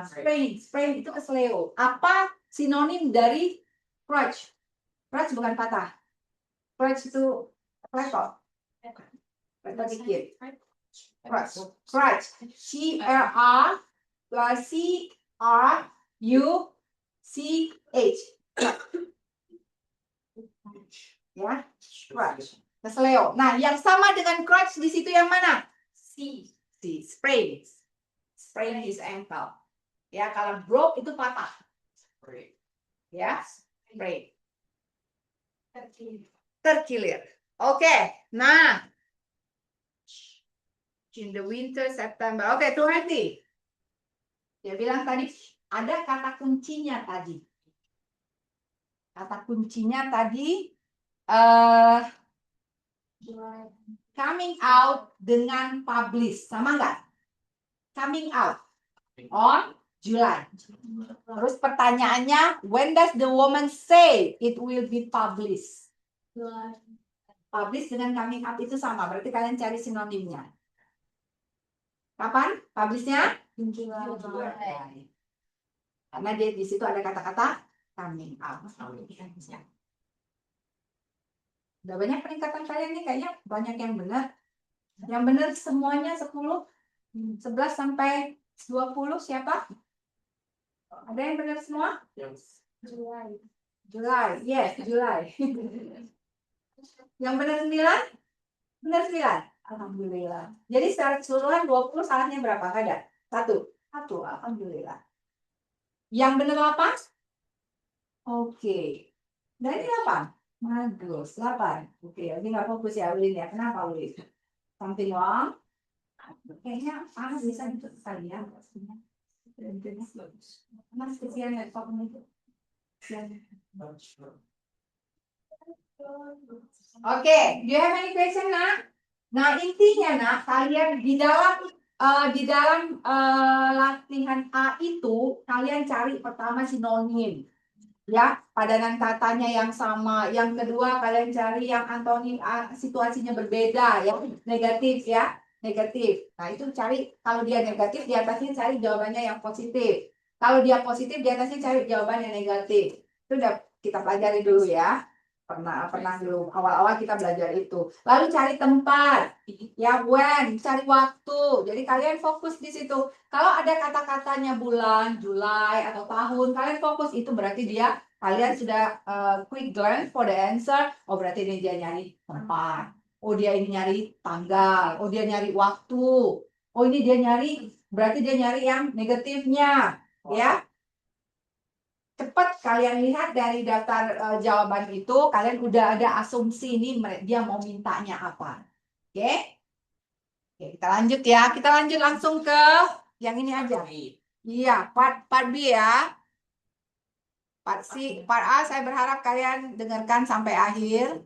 Sprain itu keselio. Apa sinonim dari crutch? Crutch bukan patah. Crutch itu level. Level dikit. Crutch. C-R-U-C-H. Ya, crutch. Keselio. Nah, yang sama dengan crutch di situ yang mana? C. Sprain. sprain his ankle. Ya, kalau broke itu patah. Ya, sprain. Terkilir. Oke, nah. In the winter, September. Oke, 20. Dia bilang tadi, ada kata kuncinya tadi. Kata kuncinya tadi, coming out dengan publish. Sama nggak? Coming out on July. Terus pertanyaannya, when does the woman say it will be published? Publish dengan coming out itu sama, berarti kalian cari sinonimnya. Kapan publishnya? July. Karena dia di situ ada kata-kata coming out. Udah banyak peningkatan kalian nih, kayaknya banyak yang benar. Yang benar semuanya 10, 11 sampai 20 siapa? Ada yang benar semua? Yes. July, yes, July. Yang benar 9? Benar 9? Alhamdulillah. Jadi secara keseluruhan 20, salahnya berapa? Ada? 1. Alhamdulillah. Yang benar 8? Oke. Dan ini 8? Bagus, 8. Oke, ini nggak fokus ya Ulin ya. Kenapa Ulin? Something wrong? Kayaknya bisa gitu sekali ya. Mas kesian laptopnya itu. Oke, do you have any question, Nak? Nah, intinya, Nak, kalian di dalam latihan A itu, kalian cari pertama sinonim. Ya, padanan katanya yang sama. Yang kedua, kalian cari yang antonim situasinya berbeda, ya, negatif ya. Negatif. Nah, itu cari, kalau dia negatif, di atasnya cari jawabannya yang positif. Kalau dia positif, di atasnya cari jawaban yang negatif. Itu udah kita pelajari dulu ya. Pernah dulu, awal-awal kita belajar itu. Lalu cari tempat, ya when, cari waktu. Jadi kalian fokus di situ. Kalau ada kata-katanya bulan, Julai, atau tahun, kalian fokus, itu berarti kalian sudah quick glance for the answer. Oh, berarti ini dia nyari tempat. Oh, dia ini nyari tanggal. Oh, dia nyari waktu. Oh, ini dia nyari, berarti dia nyari yang negatifnya. Ya. Cepat kalian lihat dari daftar jawaban itu, kalian udah ada asumsi ini dia mau mintanya apa. Oke? Oke, kita lanjut ya. Kita lanjut langsung ke yang ini aja. Iya, part B ya. Part A saya berharap kalian dengarkan sampai akhir.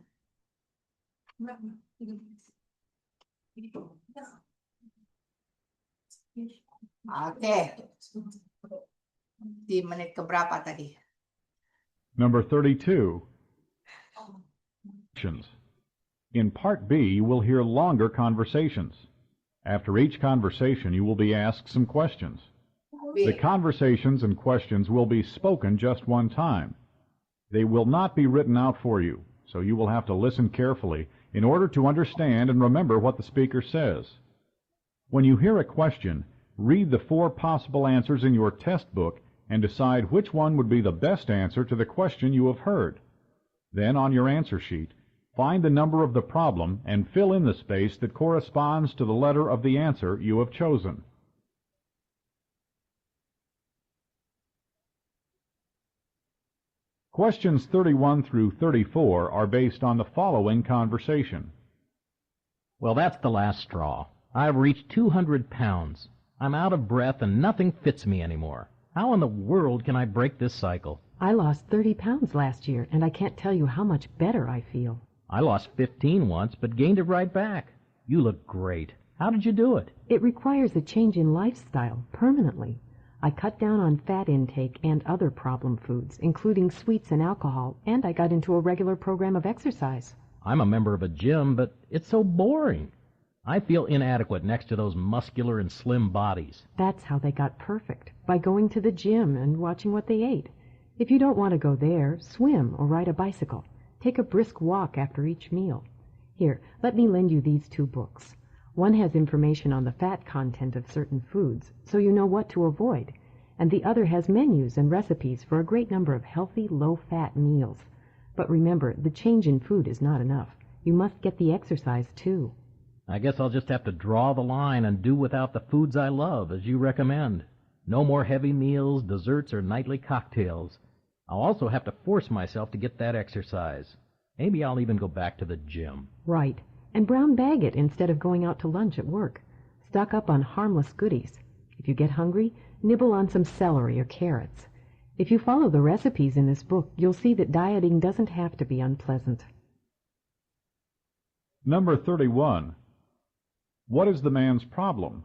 Oke. Di menit keberapa tadi? Number 32. In Part B, you will hear longer conversations. After each conversation, you will be asked some questions. The conversations and questions will be spoken just one time. They will not be written out for you, so you will have to listen carefully in order to understand and remember what the speaker says. When you hear a question, read the 4 possible answers in your test book and decide which one would be the best answer to the question you have heard. Then, on your answer sheet, find the number of the problem and fill in the space that corresponds to the letter of the answer you have chosen. Questions 31 through 34 are based on the following conversation. Well, that's the last straw. I've reached 200 pounds. I'm out of breath and nothing fits me anymore. How in the world can I break this cycle? I lost 30 pounds last year, and I can't tell you how much better I feel. I lost 15 once, but gained it right back. You look great. How did you do it? It requires a change in lifestyle, permanently. I cut down on fat intake and other problem foods, including sweets and alcohol, and I got into a regular program of exercise. I'm a member of a gym, but it's so boring. I feel inadequate next to those muscular and slim bodies. That's how they got perfect, by going to the gym and watching what they ate. If you don't want to go there, swim or ride a bicycle. Take a brisk walk after each meal. Here, let me lend you these 2 books. One has information on the fat content of certain foods, so you know what to avoid, and the other has menus and recipes for a great number of healthy, low-fat meals. But remember, the change in food is not enough. You must get the exercise, too. I guess I'll just have to draw the line and do without the foods I love, as you recommend. No more heavy meals, desserts, or nightly cocktails. I'll also have to force myself to get that exercise. Maybe I'll even go back to the gym. Right. And brown bag it instead of going out to lunch at work. Stock up on harmless goodies. If you get hungry, nibble on some celery or carrots. If you follow the recipes in this book, you'll see that dieting doesn't have to be unpleasant. Number 31. What is the man's problem?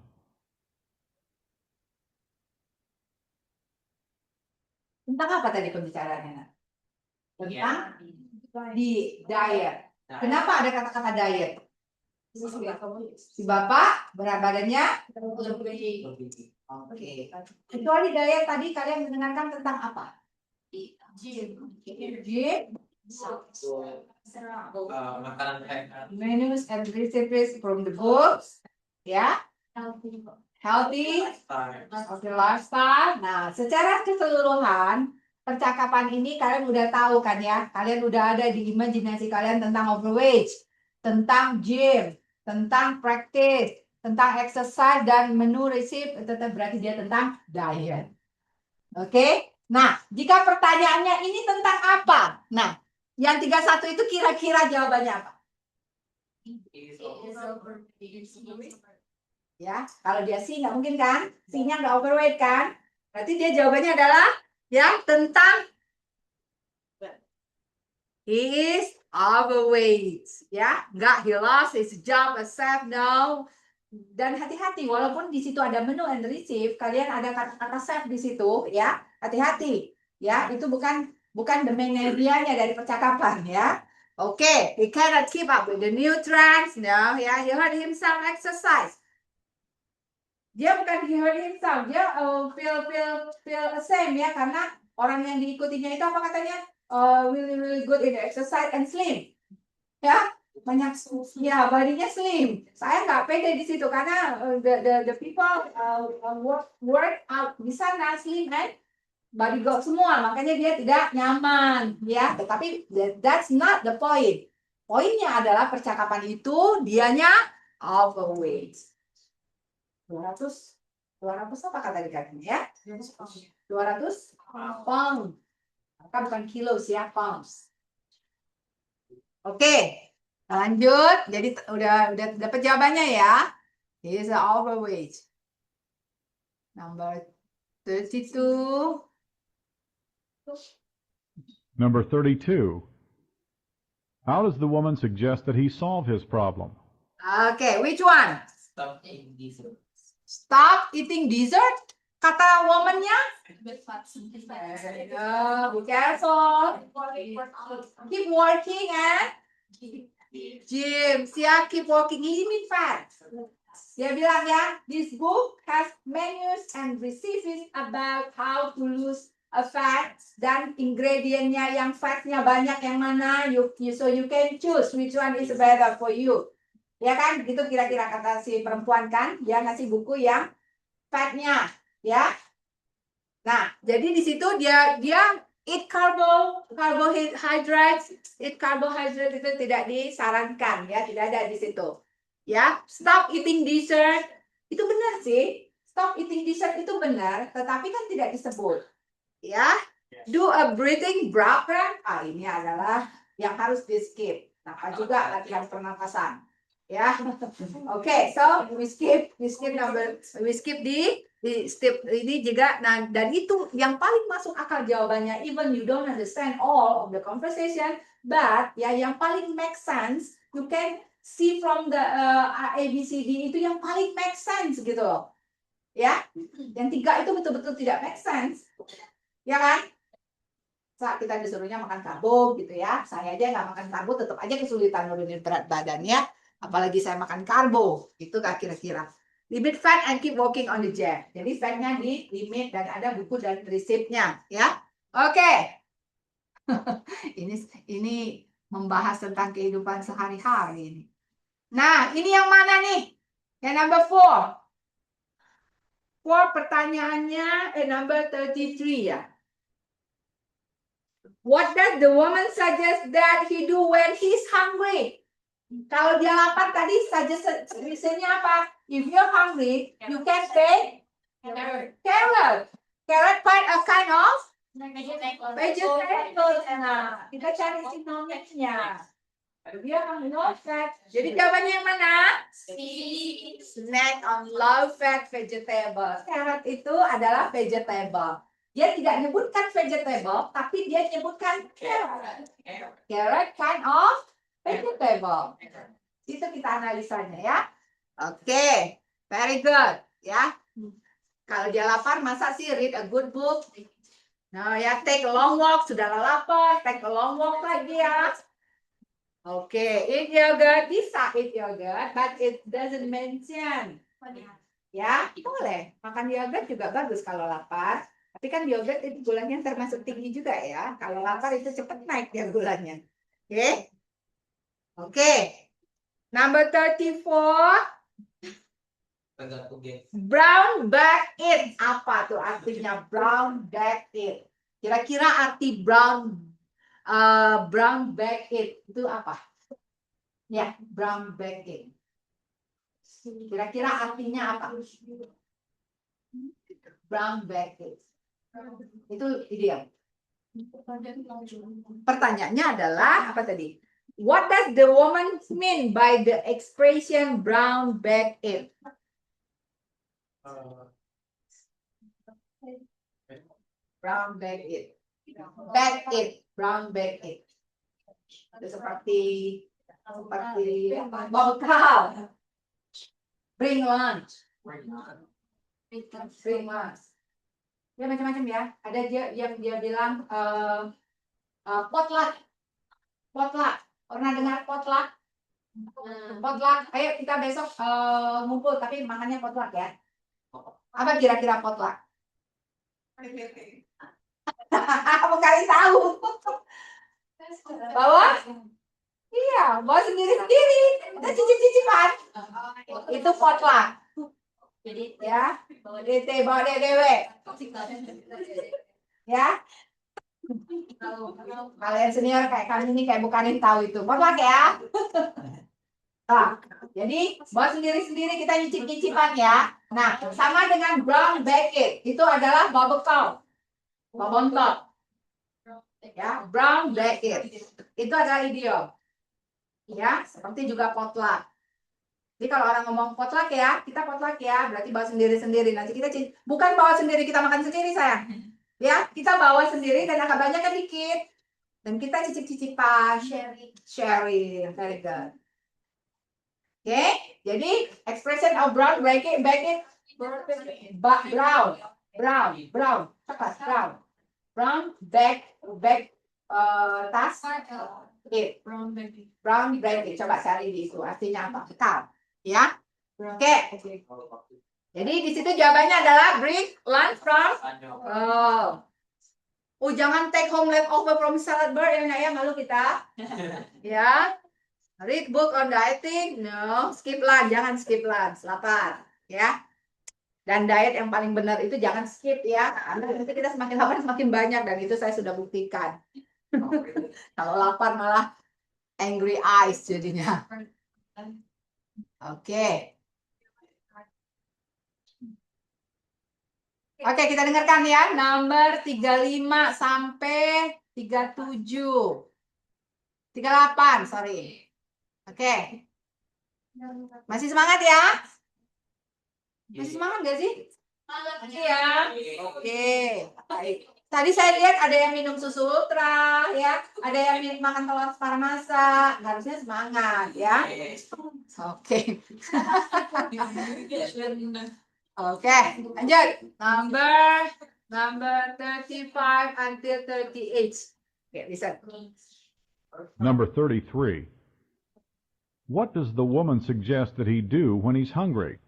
Tentang apa tadi pembicaraannya, Nak? Tentang di diet. Kenapa ada kata-kata diet? Si bapak berat badannya oke. Kecuali diet tadi kalian mendengarkan tentang apa? Gym. Makanan sehat. Menus and recipes from the books. Ya. Healthy. Oke, lifestyle. Nah, secara keseluruhan percakapan ini kalian udah tahu kan ya? Kalian udah ada di imajinasi kalian tentang overweight, tentang gym, tentang practice, tentang exercise dan menu resep, tetap berarti dia tentang diet. Oke? Nah, jika pertanyaannya ini tentang apa? Nah, yang 31 itu kira-kira jawabannya apa? Ya, kalau dia C nggak mungkin kan? C-nya nggak overweight kan? Berarti dia jawabannya adalah ya tentang he is overweight. Ya, nggak he lost his job as chef, no. Dan hati-hati, walaupun di situ ada menu and receive, kalian ada kata-kata chef di situ, ya hati-hati. Ya, itu bukan the main area-nya dari percakapan ya. Oke, he cannot keep up with the new trends, no. Ya, he hurt himself exercise. Dia bukan he hurt himself, dia feel ashamed ya, karena orang yang diikutinya itu apa katanya? Really good in exercise and slim. Ya, banyak ya bodinya slim. Saya nggak pede di situ karena the people work out di sana slim and body goat semua, makanya dia tidak nyaman ya. Tetapi that's not the point. Poinnya adalah percakapan itu dianya overweight. 200 apa kata dikatanya ya? 200 pound. Maka bukan kilos ya, pounds. Oke, lanjut. Jadi udah dapat jawabannya ya. He is overweight. Number 32. Number 32. How does the woman suggest that he solve his problem? Okay, which one? Stop eating dessert. Stop eating dessert? Kata womannya? Be careful. Keep working and gym. Siap, keep working. He mean fat. Dia bilang ya, this book has menus and recipes about how to lose a fat dan ingredientnya yang fatnya banyak yang mana, so you can choose which one is better for you. Ya kan, gitu kira-kira kata si perempuan kan, dia ngasih buku yang fatnya, ya. Nah, jadi di situ dia eat carbohydrates itu tidak disarankan ya, tidak ada di situ. Ya, stop eating dessert itu benar sih, stop eating dessert itu benar, tetapi kan tidak disebut. Ya, do a breathing program. Ini adalah yang harus di skip. Nah, juga latihan pernapasan. Ya, oke, so we skip di step ini juga. Nah, dan itu yang paling masuk akal jawabannya. Even you don't understand all of the conversation, but ya yang paling make sense, you can see from the ABCD itu yang paling make sense gitu loh. Ya, yang 3 itu betul-betul tidak make sense, ya kan? Saat kita disuruhnya makan karbo gitu ya, saya aja nggak makan karbo, tetap aja kesulitan nurunin berat badannya. Apalagi saya makan karbo, itu kah kira-kira. Limit fat and keep working on the gym. Jadi fatnya di limit dan ada buku dan resepnya, ya. Oke. Ini membahas tentang kehidupan sehari-hari ini. Nah, ini yang mana nih? Yang number 4. Pertanyaannya number 33 ya. What does the woman suggest that he do when he's hungry? Kalau dia lapar tadi suggestion-nya apa? If you're hungry, you can take carrot. Carrot quite a kind of vegetable. Nah, kita cari sinonimnya. If you're hungry, low fat. Jadi jawabannya yang mana? Snack on low fat vegetable. Carrot itu adalah vegetable. Dia tidak nyebutkan vegetable, tapi dia nyebutkan carrot. Carrot kind of vegetable. Itu kita analisanya ya. Oke, very good ya. Kalau dia lapar, masa sih read a good book? Nah ya, take a long walk. Sudah lapar, take a long walk lagi ya. Oke, eat yogurt, bisa eat yogurt, but it doesn't mention. Ya, boleh. Makan yogurt juga bagus kalau lapar. Tapi kan yogurt itu gulanya termasuk tinggi juga ya. Kalau lapar itu cepat naik dia gulanya. Oke. Oke. Number 34. Tergantung game. Brown bag it. Apa tuh artinya brown bag it? Kira-kira arti brown bag it itu apa? Ya, brown bag it. Kira-kira artinya apa? Brown bag it. Itu idiom. Pertanyaannya adalah apa tadi? What does the woman mean by the expression brown bag it? Brown bag it. Bag it. Brown bag it. Itu seperti bekal. Bring lunch. Bring lunch. Ya macam-macam ya. Ada yang dia bilang potluck. Potluck. Pernah dengar potluck? Potluck. Ayo kita besok ngumpul tapi makannya potluck ya. Apa kira-kira potluck? Apa kali tahu? Bawa? Iya, bawa sendiri-sendiri. Kita cicip-cicipan. Itu potluck. Ya, bawa dewe. Ya. Kalian senior kayak kami ini kayak bukanin tahu itu. Potluck ya. Nah, jadi bawa sendiri-sendiri kita nyicip-nyicipan ya. Nah, sama dengan brown bag it. Itu adalah bawa bekal. Bawa bontot. Ya, brown bag it. Itu adalah idiom. Ya, seperti juga potluck. Jadi kalau orang ngomong potluck ya, kita potluck ya, berarti bawa sendiri-sendiri. Nanti kita bukan bawa sendiri, kita makan sendiri sayang. Ya, kita bawa sendiri dan agak banyak kan dikit. Dan kita cicip-cicipan. Sharing. Very good. Oke, jadi expression of brown bag it, brown, bag tas it, brown bag it, coba cari di itu artinya apa? Bekal, ya. Oke. Jadi di situ jawabannya adalah bring lunch from. Jangan take home leftover from salad bar ya, malu kita. Ya. Read book on dieting, no. Skip lunch, jangan skip lunch, lapar, ya. Dan diet yang paling benar itu jangan skip ya. Karena nanti kita semakin lapar semakin banyak dan itu saya sudah buktikan. Kalau lapar malah angry eyes jadinya. Oke. Oke, kita dengarkan ya. Nomor 35 sampai 37. 38, sorry. Oke. Masih semangat ya? Masih semangat gak sih? Masih ya? Oke. Baik. Tadi saya lihat ada yang minum susu ultra ya, ada yang makan telur setengah masak, harusnya semangat ya. Oke. Oke, lanjut. Number 35 until 38. Okay, listen. Number 33. What does the woman suggest that he do when he's hungry?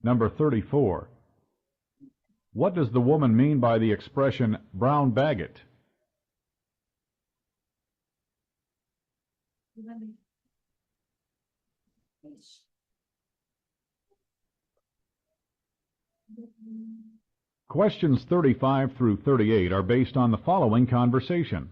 Number 34. What does the woman mean by the expression brown bag it? Questions 35 through 38 are based on the following conversation.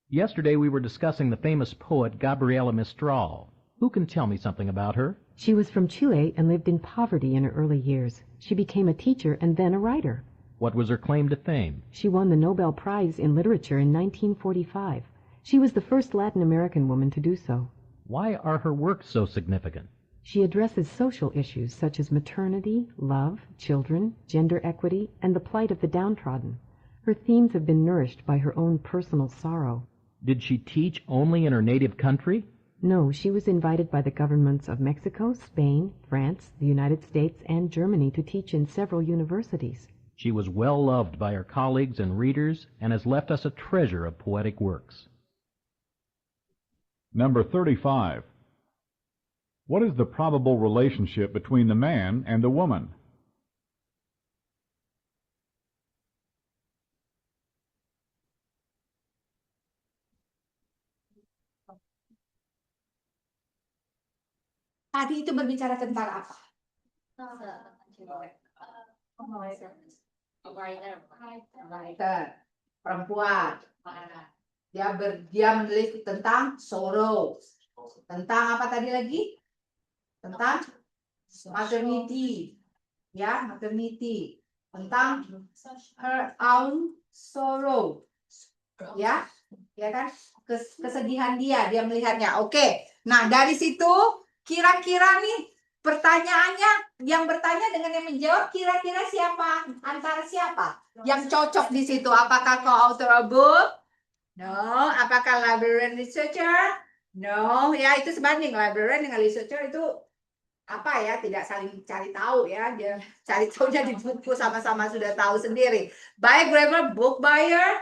Yesterday we were discussing the famous poet Gabriela Mistral. Who can tell me something about her? She was from Chile and lived in poverty in her early years. She became a teacher and then a writer. What was her claim to fame? She won the Nobel Prize in Literature in 1945. She was the first Latin American woman to do so. Why are her works so significant? She addresses social issues such as maternity, love, children, gender equity, and the plight of the downtrodden. Her themes have been nourished by her own personal sorrow. Did she teach only in her native country? No, she was invited by the governments of Mexico, Spain, France, the United States, and Germany to teach in several universities. She was well loved by her colleagues and readers and has left us a treasure of poetic works. Number 35. What is the probable relationship between the man and the woman? Tadi itu berbicara tentang apa? Writer, perempuan. Dia menulis tentang sorrow. Tentang apa tadi lagi? Tentang maternity. Ya, maternity. Tentang her own sorrow. Ya, ya kan? Kesedihan dia melihatnya. Oke. Nah, dari situ kira-kira nih pertanyaannya, yang bertanya dengan yang menjawab kira-kira siapa? Antara siapa yang cocok di situ? Apakah co-author a book? No. Apakah librarian researcher? No. Ya, itu sebanding. Librarian dengan researcher itu apa ya? Tidak saling cari tahu ya. Dia cari tahunya di buku, sama-sama sudah tahu sendiri. Biographer, book buyer?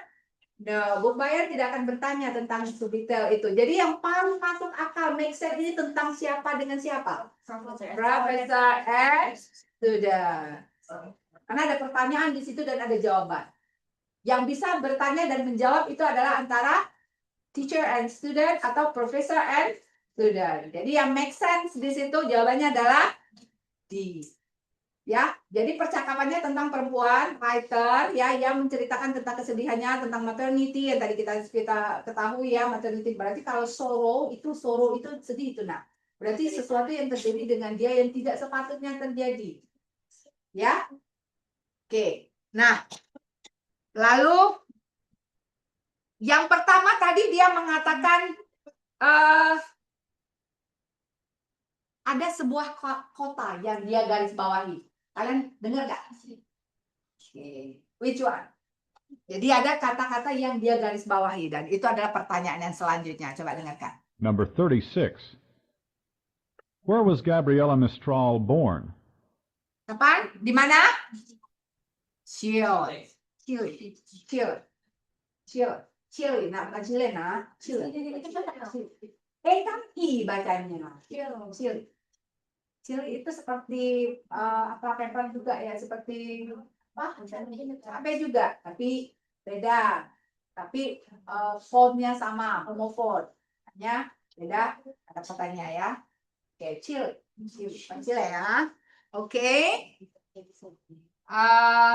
No, book buyer tidak akan bertanya tentang detail itu. Jadi yang paling masuk akal, make sense ini tentang siapa dengan siapa? Profesor and student. Karena ada pertanyaan di situ dan ada jawaban. Yang bisa bertanya dan menjawab itu adalah antara teacher and student atau professor and student. Jadi yang make sense di situ jawabannya adalah D. Ya, jadi percakapannya tentang perempuan, writer, ya, yang menceritakan tentang kesedihannya, tentang maternity yang tadi kita ketahui ya, maternity berarti kalau sorrow itu sedih itu, nah, berarti sesuatu yang terjadi dengan dia yang tidak sepatutnya terjadi, ya, oke. Nah, lalu yang pertama tadi dia mengatakan ada sebuah kota yang dia garis bawahi. Kalian dengar nggak? Okay. Which one? Jadi ada kata-kata yang dia garis bawahi dan itu adalah pertanyaan yang selanjutnya. Coba dengarkan. Number 36. Where was Gabriela Mistral born? Kapan? Di mana? Chile. Chile. Nah, bukan Chile, nah. Chile. Kan I bacanya. Chile. Chili itu seperti apa pepper juga ya, seperti apa cabai juga, tapi beda. Tapi fontnya sama, homofont. Hanya beda ada katanya ya. Oke, Chili ya. Oke.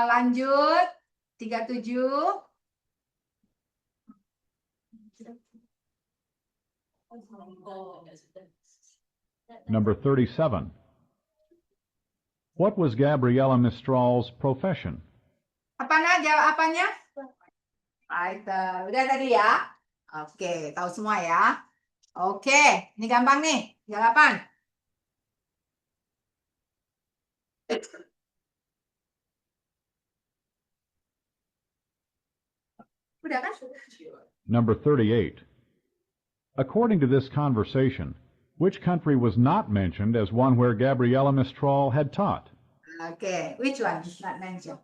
Lanjut 37. Number 37. What was Gabriela Mistral's profession? Apanya? Jawab apanya? Writer. Udah tadi ya? Oke, tahu semua ya? Oke, ini gampang nih. 38. Udah kan? Number 38. According to this conversation, which country was not mentioned as one where Gabriela Mistral had taught? Okay, which one is not mentioned?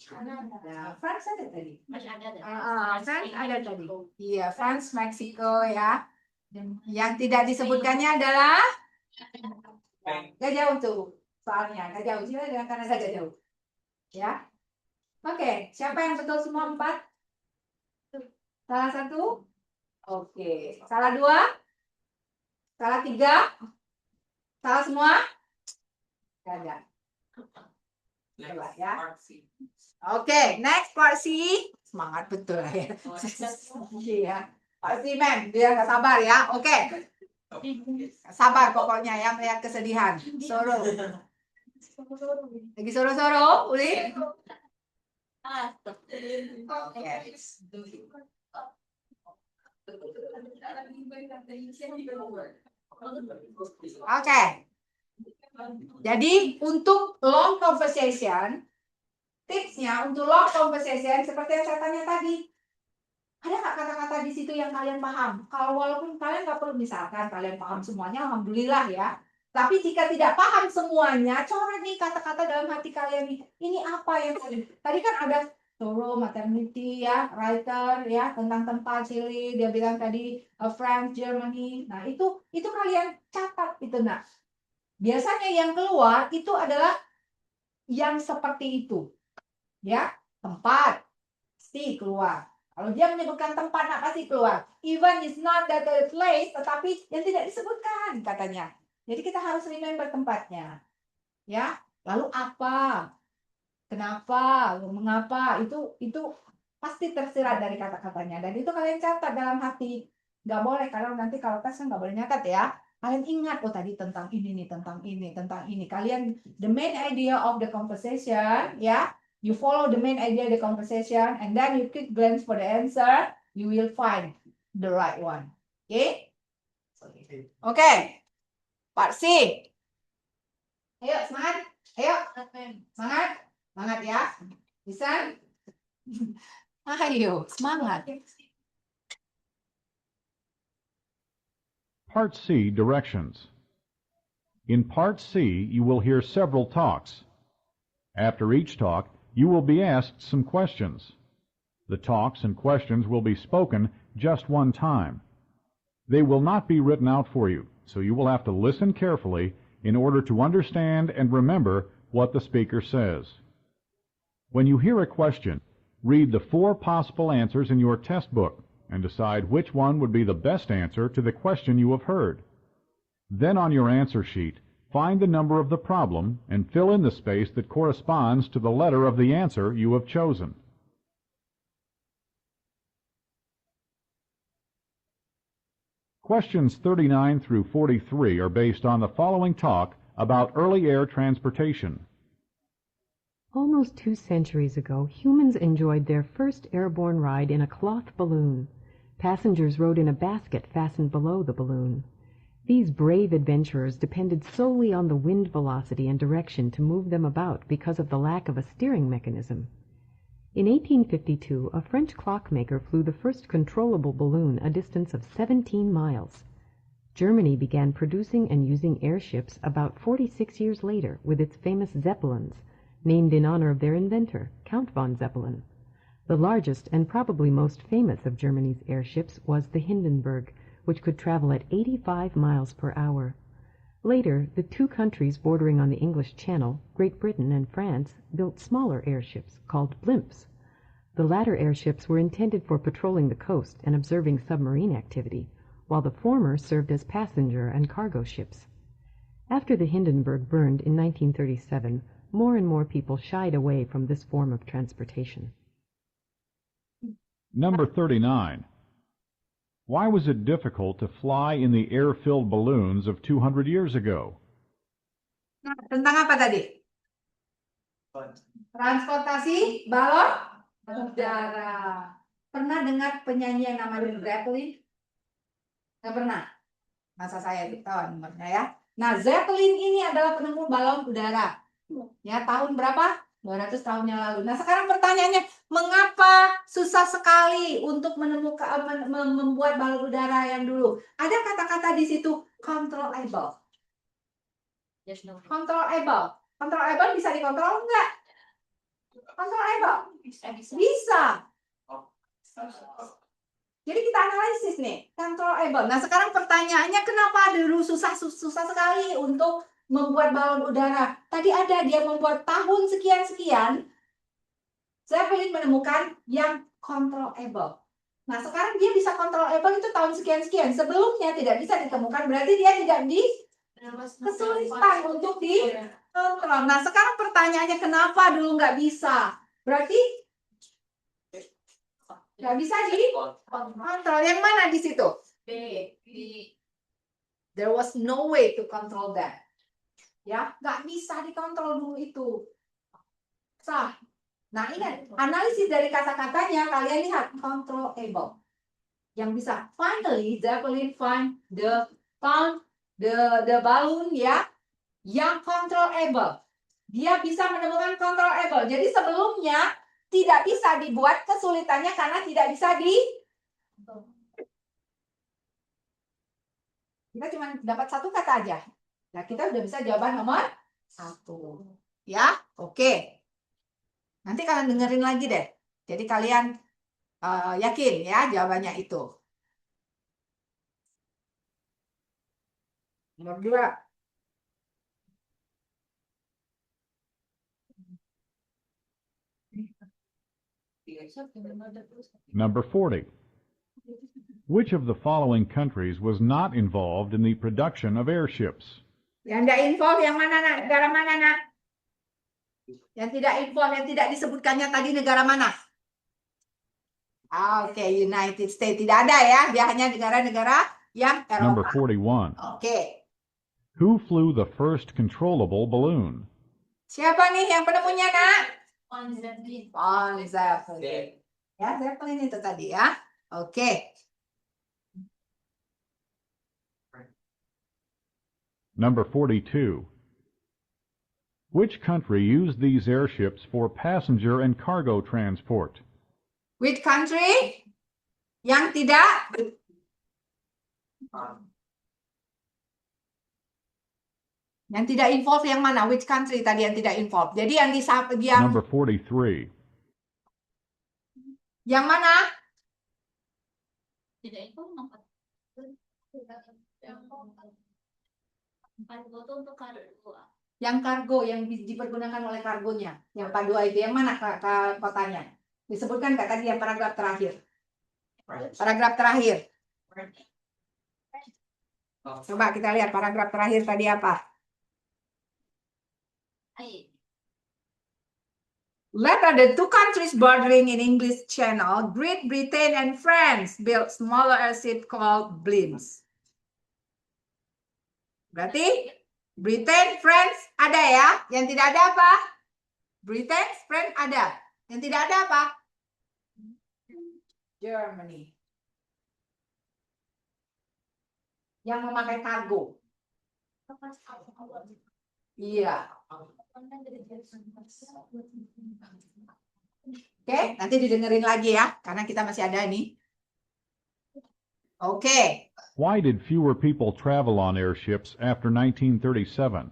Ya, France ada tadi. France ada tadi. Iya, France, Meksiko ya. Yang tidak disebutkannya adalah gak jauh tuh soalnya, gak jauh. Sila dengan karena gak jauh. Ya. Oke, siapa yang betul semua 4? Salah 1? Oke, salah 2? Salah 3? Salah semua? Gak ada. Coba ya. Oke, next part C. Semangat betul ya. Iya. Part C, men. Biar nggak sabar ya. Oke. Sabar pokoknya ya melihat kesedihan. Soro. Lagi soro-soro, Uli? Oke. Oke. Jadi untuk long conversation, tipsnya untuk long conversation seperti yang saya tanya tadi, ada nggak kata-kata di situ yang kalian paham? Kalau walaupun kalian nggak perlu, misalkan kalian paham semuanya, alhamdulillah ya. Tapi jika tidak paham semuanya, coret nih kata-kata dalam hati kalian nih. Ini apa yang tadi kan ada Toro, maternity ya, writer ya, tentang tempat Chile, dia bilang tadi France, Germany. Nah itu kalian catat itu. Nah biasanya yang keluar itu adalah yang seperti itu, ya, tempat pasti keluar. Kalau dia menyebutkan tempat, nak pasti keluar. Even is not that the place, tetapi yang tidak disebutkan katanya. Jadi kita harus remember tempatnya, ya. Lalu apa? Kenapa? Mengapa? Itu pasti tersirat dari kata-katanya. Dan itu kalian catat dalam hati. Nggak boleh, kalau nanti kalau tes kan nggak boleh nyatat ya. Kalian ingat, oh tadi tentang ini nih, tentang ini, tentang ini. Kalian, the main idea of the conversation, ya. You follow the main idea of the conversation, and then you quick glance for the answer, you will find the right one. Oke? Oke. Part C. Ayo, semangat. Ayo, semangat. Semangat ya. Bisa? Ayo, semangat. Part C, directions. In Part C, you will hear several talks. After each talk, you will be asked some questions. The talks and questions will be spoken just one time. They will not be written out for you, so you will have to listen carefully in order to understand and remember what the speaker says. When you hear a question, read the 4 possible answers in your test book and decide which one would be the best answer to the question you have heard. Then on your answer sheet, find the number of the problem and fill in the space that corresponds to the letter of the answer you have chosen. Questions 39 through 43 are based on the following talk about early air transportation. Almost 2 centuries ago, humans enjoyed their first airborne ride in a cloth balloon. Passengers rode in a basket fastened below the balloon. These brave adventurers depended solely on the wind velocity and direction to move them about because of the lack of a steering mechanism. In 1852, a French clockmaker flew the first controllable balloon a distance of 17 miles. Germany began producing and using airships about 46 years later with its famous Zeppelins, named in honor of their inventor, Count von Zeppelin. The largest and probably most famous of Germany's airships was the Hindenburg, which could travel at 85 miles per hour. Later, the 2 countries bordering on the English Channel, Great Britain and France, built smaller airships called blimps. The latter airships were intended for patrolling the coast and observing submarine activity, while the former served as passenger and cargo ships. After the Hindenburg burned in 1937, more and more people shied away from this form of transportation. Number 39. Why was it difficult to fly in the air-filled balloons of 200 years ago? Nah, tentang apa tadi? Transportasi balon udara. Pernah dengar penyanyi yang namanya Zeppelin? Nggak pernah. Masa saya itu tahun nomornya ya. Nah, Zeppelin ini adalah penemu balon udara. Ya, tahun berapa? 200 tahun yang lalu. Nah, sekarang pertanyaannya, mengapa susah sekali untuk menemukan membuat balon udara yang dulu? Ada kata-kata di situ controllable. Controllable. Controllable bisa dikontrol enggak? Controllable. Bisa. Jadi kita analisis nih, controllable. Nah, sekarang pertanyaannya, kenapa dulu susah sekali untuk membuat balon udara? Tadi ada dia membuat tahun sekian-sekian, Zeppelin menemukan yang controllable. Nah, sekarang dia bisa controllable itu tahun sekian-sekian. Sebelumnya tidak bisa ditemukan, berarti dia tidak Kesulitan untuk dikontrol. Nah, sekarang pertanyaannya kenapa dulu nggak bisa? Berarti nggak bisa dikontrol. Yang mana di situ? There was no way to control that. Ya, nggak bisa dikontrol dulu itu. Sah. Nah, ingat, analisis dari kata-katanya, kalian lihat, controllable. Yang bisa, finally, Zeppelin found the balloon, ya, yang controllable. Dia bisa menemukan controllable. Jadi sebelumnya, tidak bisa dibuat kesulitannya karena tidak bisa kita cuma dapat satu kata aja. Nah, kita udah bisa jawaban nomor 1. Ya, oke. Nanti kalian dengerin lagi deh. Jadi kalian yakin ya jawabannya itu. Nomor 2. Number 40. Which of the following countries was not involved in the production of airships? Yang tidak involved yang mana, nak? Negara mana, nak? Yang tidak involved, yang tidak disebutkannya tadi negara mana? Oke, United States. Tidak ada ya. Dia hanya negara-negara yang Number Eropa. 41. Oke. Who flew the first controllable balloon? Siapa nih yang penemunya, nak? On Zeppelin. Oh, Zeppelin. Ya, Zeppelin itu tadi ya. Oke. Number 42. Which country used these airships for passenger and cargo transport? Which country? Yang tidak? Yang tidak involved yang mana? Which country tadi yang tidak involved? Jadi yang Number 43. yang mana? Tidak itu nomor. Kargo itu untuk kargo. Yang kargo yang dipergunakan oleh kargonya. Yang Padua itu yang mana kotanya? Disebutkan nggak tadi yang paragraf terakhir? Paragraf terakhir. Coba kita lihat paragraf terakhir tadi apa? Later, the two countries bordering in English Channel, Great Britain and France, built smaller airships called blimps. Berarti Britain, France ada ya? Yang tidak ada apa? Britain, France ada. Yang tidak ada apa? Germany. Yang memakai kargo. Iya. Oke, nanti didengerin lagi ya, karena kita masih ada ini. Oke. Why did fewer people travel on airships after 1937?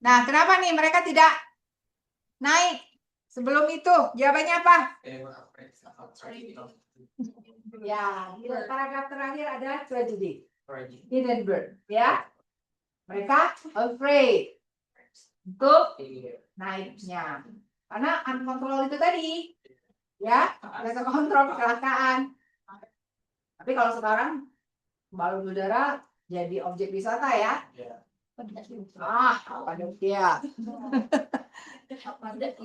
Nah, kenapa nih mereka tidak naik sebelum itu? Jawabannya apa? Ya, paragraf terakhir ada tragedy. Hindenburg, ya. Mereka afraid untuk naiknya. Karena uncontrol itu tadi. Ya, mereka kontrol kecelakaan. Tapi kalau sekarang balon udara jadi objek wisata ya. Padokya.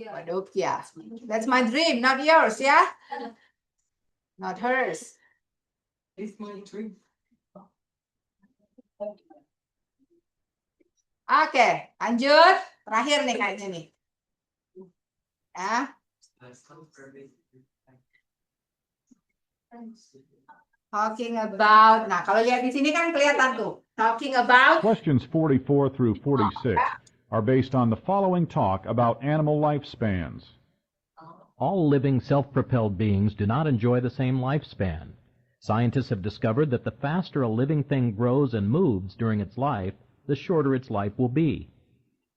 Padokya. That's my dream, not yours, ya. Not hers. It's my dream. Oke, lanjut. Terakhir nih kayaknya nih. Ya. Talking about. Nah, kalau lihat di sini kan kelihatan tuh. Talking about. Questions 44 through 46 are based on the following talk about animal lifespans. All living self-propelled beings do not enjoy the same lifespan. Scientists have discovered that the faster a living thing grows and moves during its life, the shorter its life will be.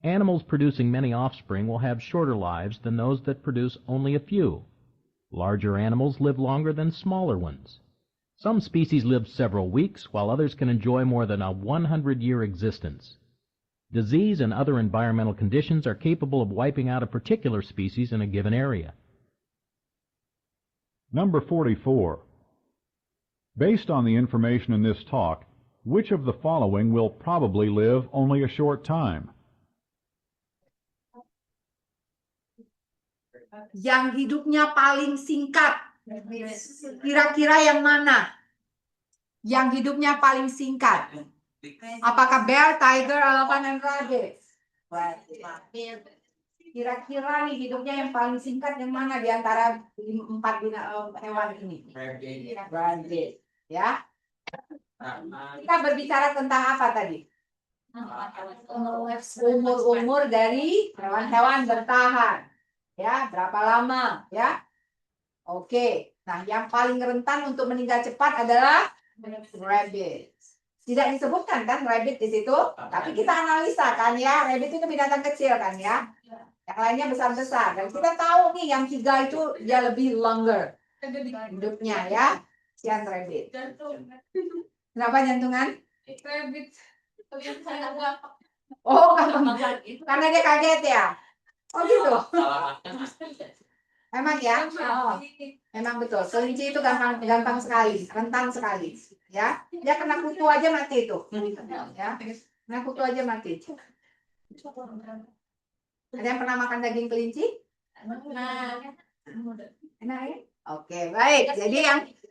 Animals producing many offspring will have shorter lives than those that produce only a few. Larger animals live longer than smaller ones. Some species live several weeks, while others can enjoy more than a 100-year existence. Disease and other environmental conditions are capable of wiping out a particular species in a given area. Number 44. Based on the information in this talk, which of the following will probably live only a short time? Yang hidupnya paling singkat. Kira-kira yang mana? Yang hidupnya paling singkat. Apakah bear, tiger, elephant, and rabbit? Kira-kira nih hidupnya yang paling singkat yang mana di antara 4 hewan ini? Rabbit. Ya. Kita berbicara tentang apa tadi? Umur dari hewan-hewan bertahan. Ya, berapa lama? Ya. Oke. Nah, yang paling rentan untuk meninggal cepat adalah rabbit. Tidak disebutkan kan rabbit di situ, tapi kita analisa kan ya, rabbit itu binatang kecil kan ya. Yang lainnya besar-besar. Dan kita tahu nih yang 3 itu dia lebih longer hidupnya ya. Sekian rabbit. Kenapa jantungan? Rabbit. Oh, karena dia kaget ya. Oh gitu. Emang ya? Oh, memang betul. Kelinci itu gampang sekali, rentan sekali. Ya, dia kena kutu aja mati itu. Ya, kena kutu aja mati. Ada yang pernah makan daging kelinci? Enak ya? Oke, baik. Jadi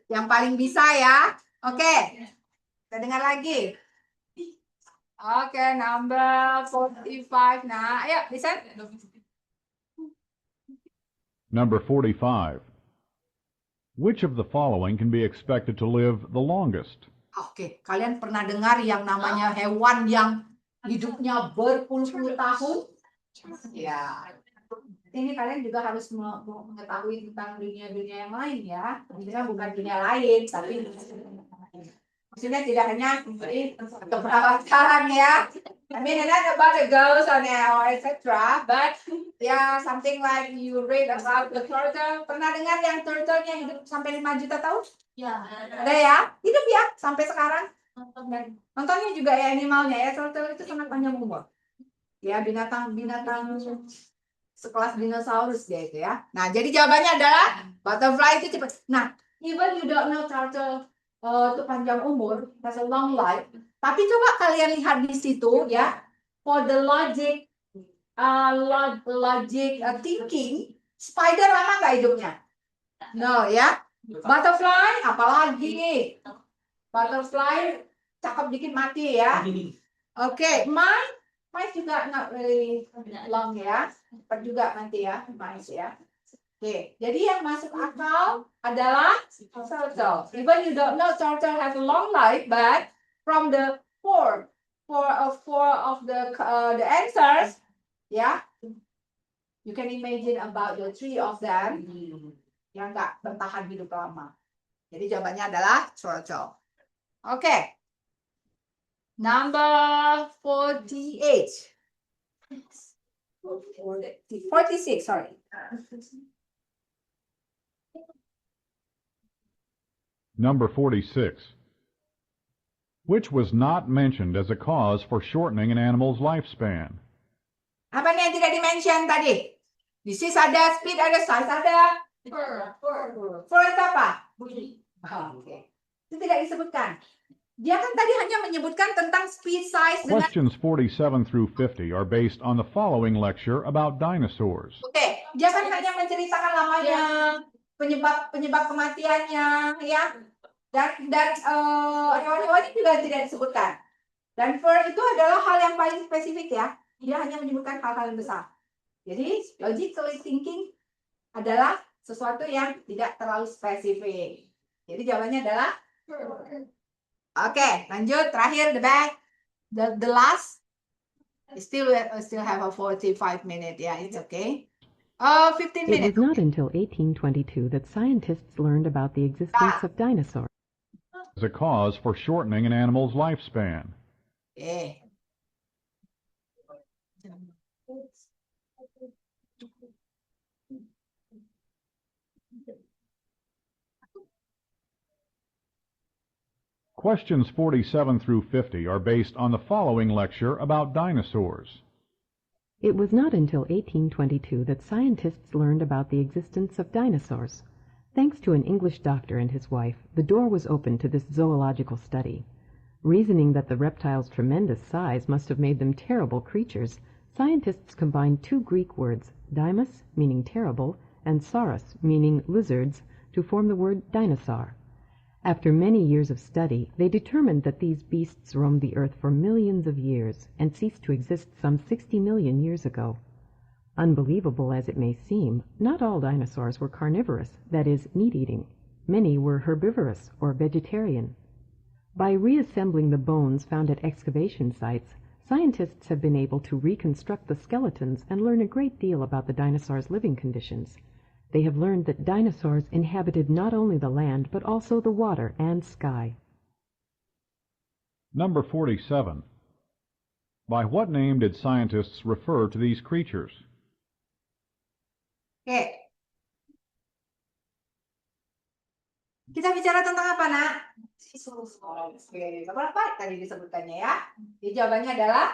yang paling bisa ya. Oke. Kita dengar lagi. Oke, number 45. Nah, ayo, listen. Number 45. Which of the following can be expected to live the longest? Oke, kalian pernah dengar yang namanya hewan yang hidupnya berpuluh-puluh tahun? Ya. Ini kalian juga harus mengetahui tentang dunia-dunia yang lain ya. Maksudnya bukan dunia lain, tapi maksudnya tidak hanya untuk perawatan ya. I mean, not about the ghost or etc. But yeah, something like you read about the turtle. Pernah dengar yang turtle-nya hidup sampai 5 juta tahun? Ya. Ada ya? Hidup ya sampai sekarang. Nontonnya juga ya animalnya ya. Turtle itu sangat panjang umur. Ya, binatang sekelas dinosaurus dia itu ya. Nah, jadi jawabannya adalah butterfly itu cepat. Nah, even you don't know turtle itu panjang umur, has a long life. Tapi coba kalian lihat di situ ya, for the logic thinking, spider lama nggak hidupnya? No ya. Butterfly apalagi? Butterfly cakep dikit mati ya. Oke, mice juga not really long ya. Cepat juga mati ya, mice ya. Oke, jadi yang masuk akal adalah turtle. Even you don't know turtle has a long life, but from the four of the answers, yeah, you can imagine about the 3 of them yang nggak bertahan hidup lama. Jadi jawabannya adalah turtle. Oke, number 48. 46, sorry. Number 46. Which was not mentioned as a cause for shortening an animal's lifespan? Apa nih yang tidak di-mention tadi? Disease ada, speed ada, size ada. For itu apa? Oke. Itu tidak disebutkan. Dia kan tadi hanya menyebutkan tentang speed, size, dengan... Questions 47 through 50 are based on the following lecture about dinosaurs. Oke, dia kan hanya menceritakan lamanya, penyebab kematiannya, ya. Dan hewan-hewan juga tidak disebutkan. Dan fur itu adalah hal yang paling spesifik ya. Dia hanya menyebutkan hal-hal yang besar. Jadi logically thinking adalah sesuatu yang tidak terlalu spesifik. Jadi jawabannya adalah oke, lanjut terakhir the back, the last. Still have a 45 minute. Yeah, it's okay. 15 It minutes. was not until 1822 that scientists learned about the existence of dinosaurs. As a cause for shortening an animal's lifespan. Okay. Questions 47 through 50 are based on the following lecture about dinosaurs. It was not until 1822 that scientists learned about the existence of dinosaurs. Thanks to an English doctor and his wife, the door was opened to this zoological study. Reasoning that the reptiles' tremendous size must have made them terrible creatures, scientists combined two Greek words, daimus, meaning terrible, and sauros, meaning lizards, to form the word dinosaur. After many years of study, they determined that these beasts roamed the earth for millions of years and ceased to exist some 60 million years ago. Unbelievable as it may seem, not all dinosaurs were carnivorous, that is, meat-eating. Many were herbivorous or vegetarian. By reassembling the bones found at excavation sites, scientists have been able to reconstruct the skeletons and learn a great deal about the dinosaurs' living conditions. They have learned that dinosaurs inhabited not only the land, but also the water and sky. Number 47. By what name did scientists refer to these creatures? Oke. Kita bicara tentang apa, Nak? Oke, berapa tadi disebutkannya ya? Jadi jawabannya adalah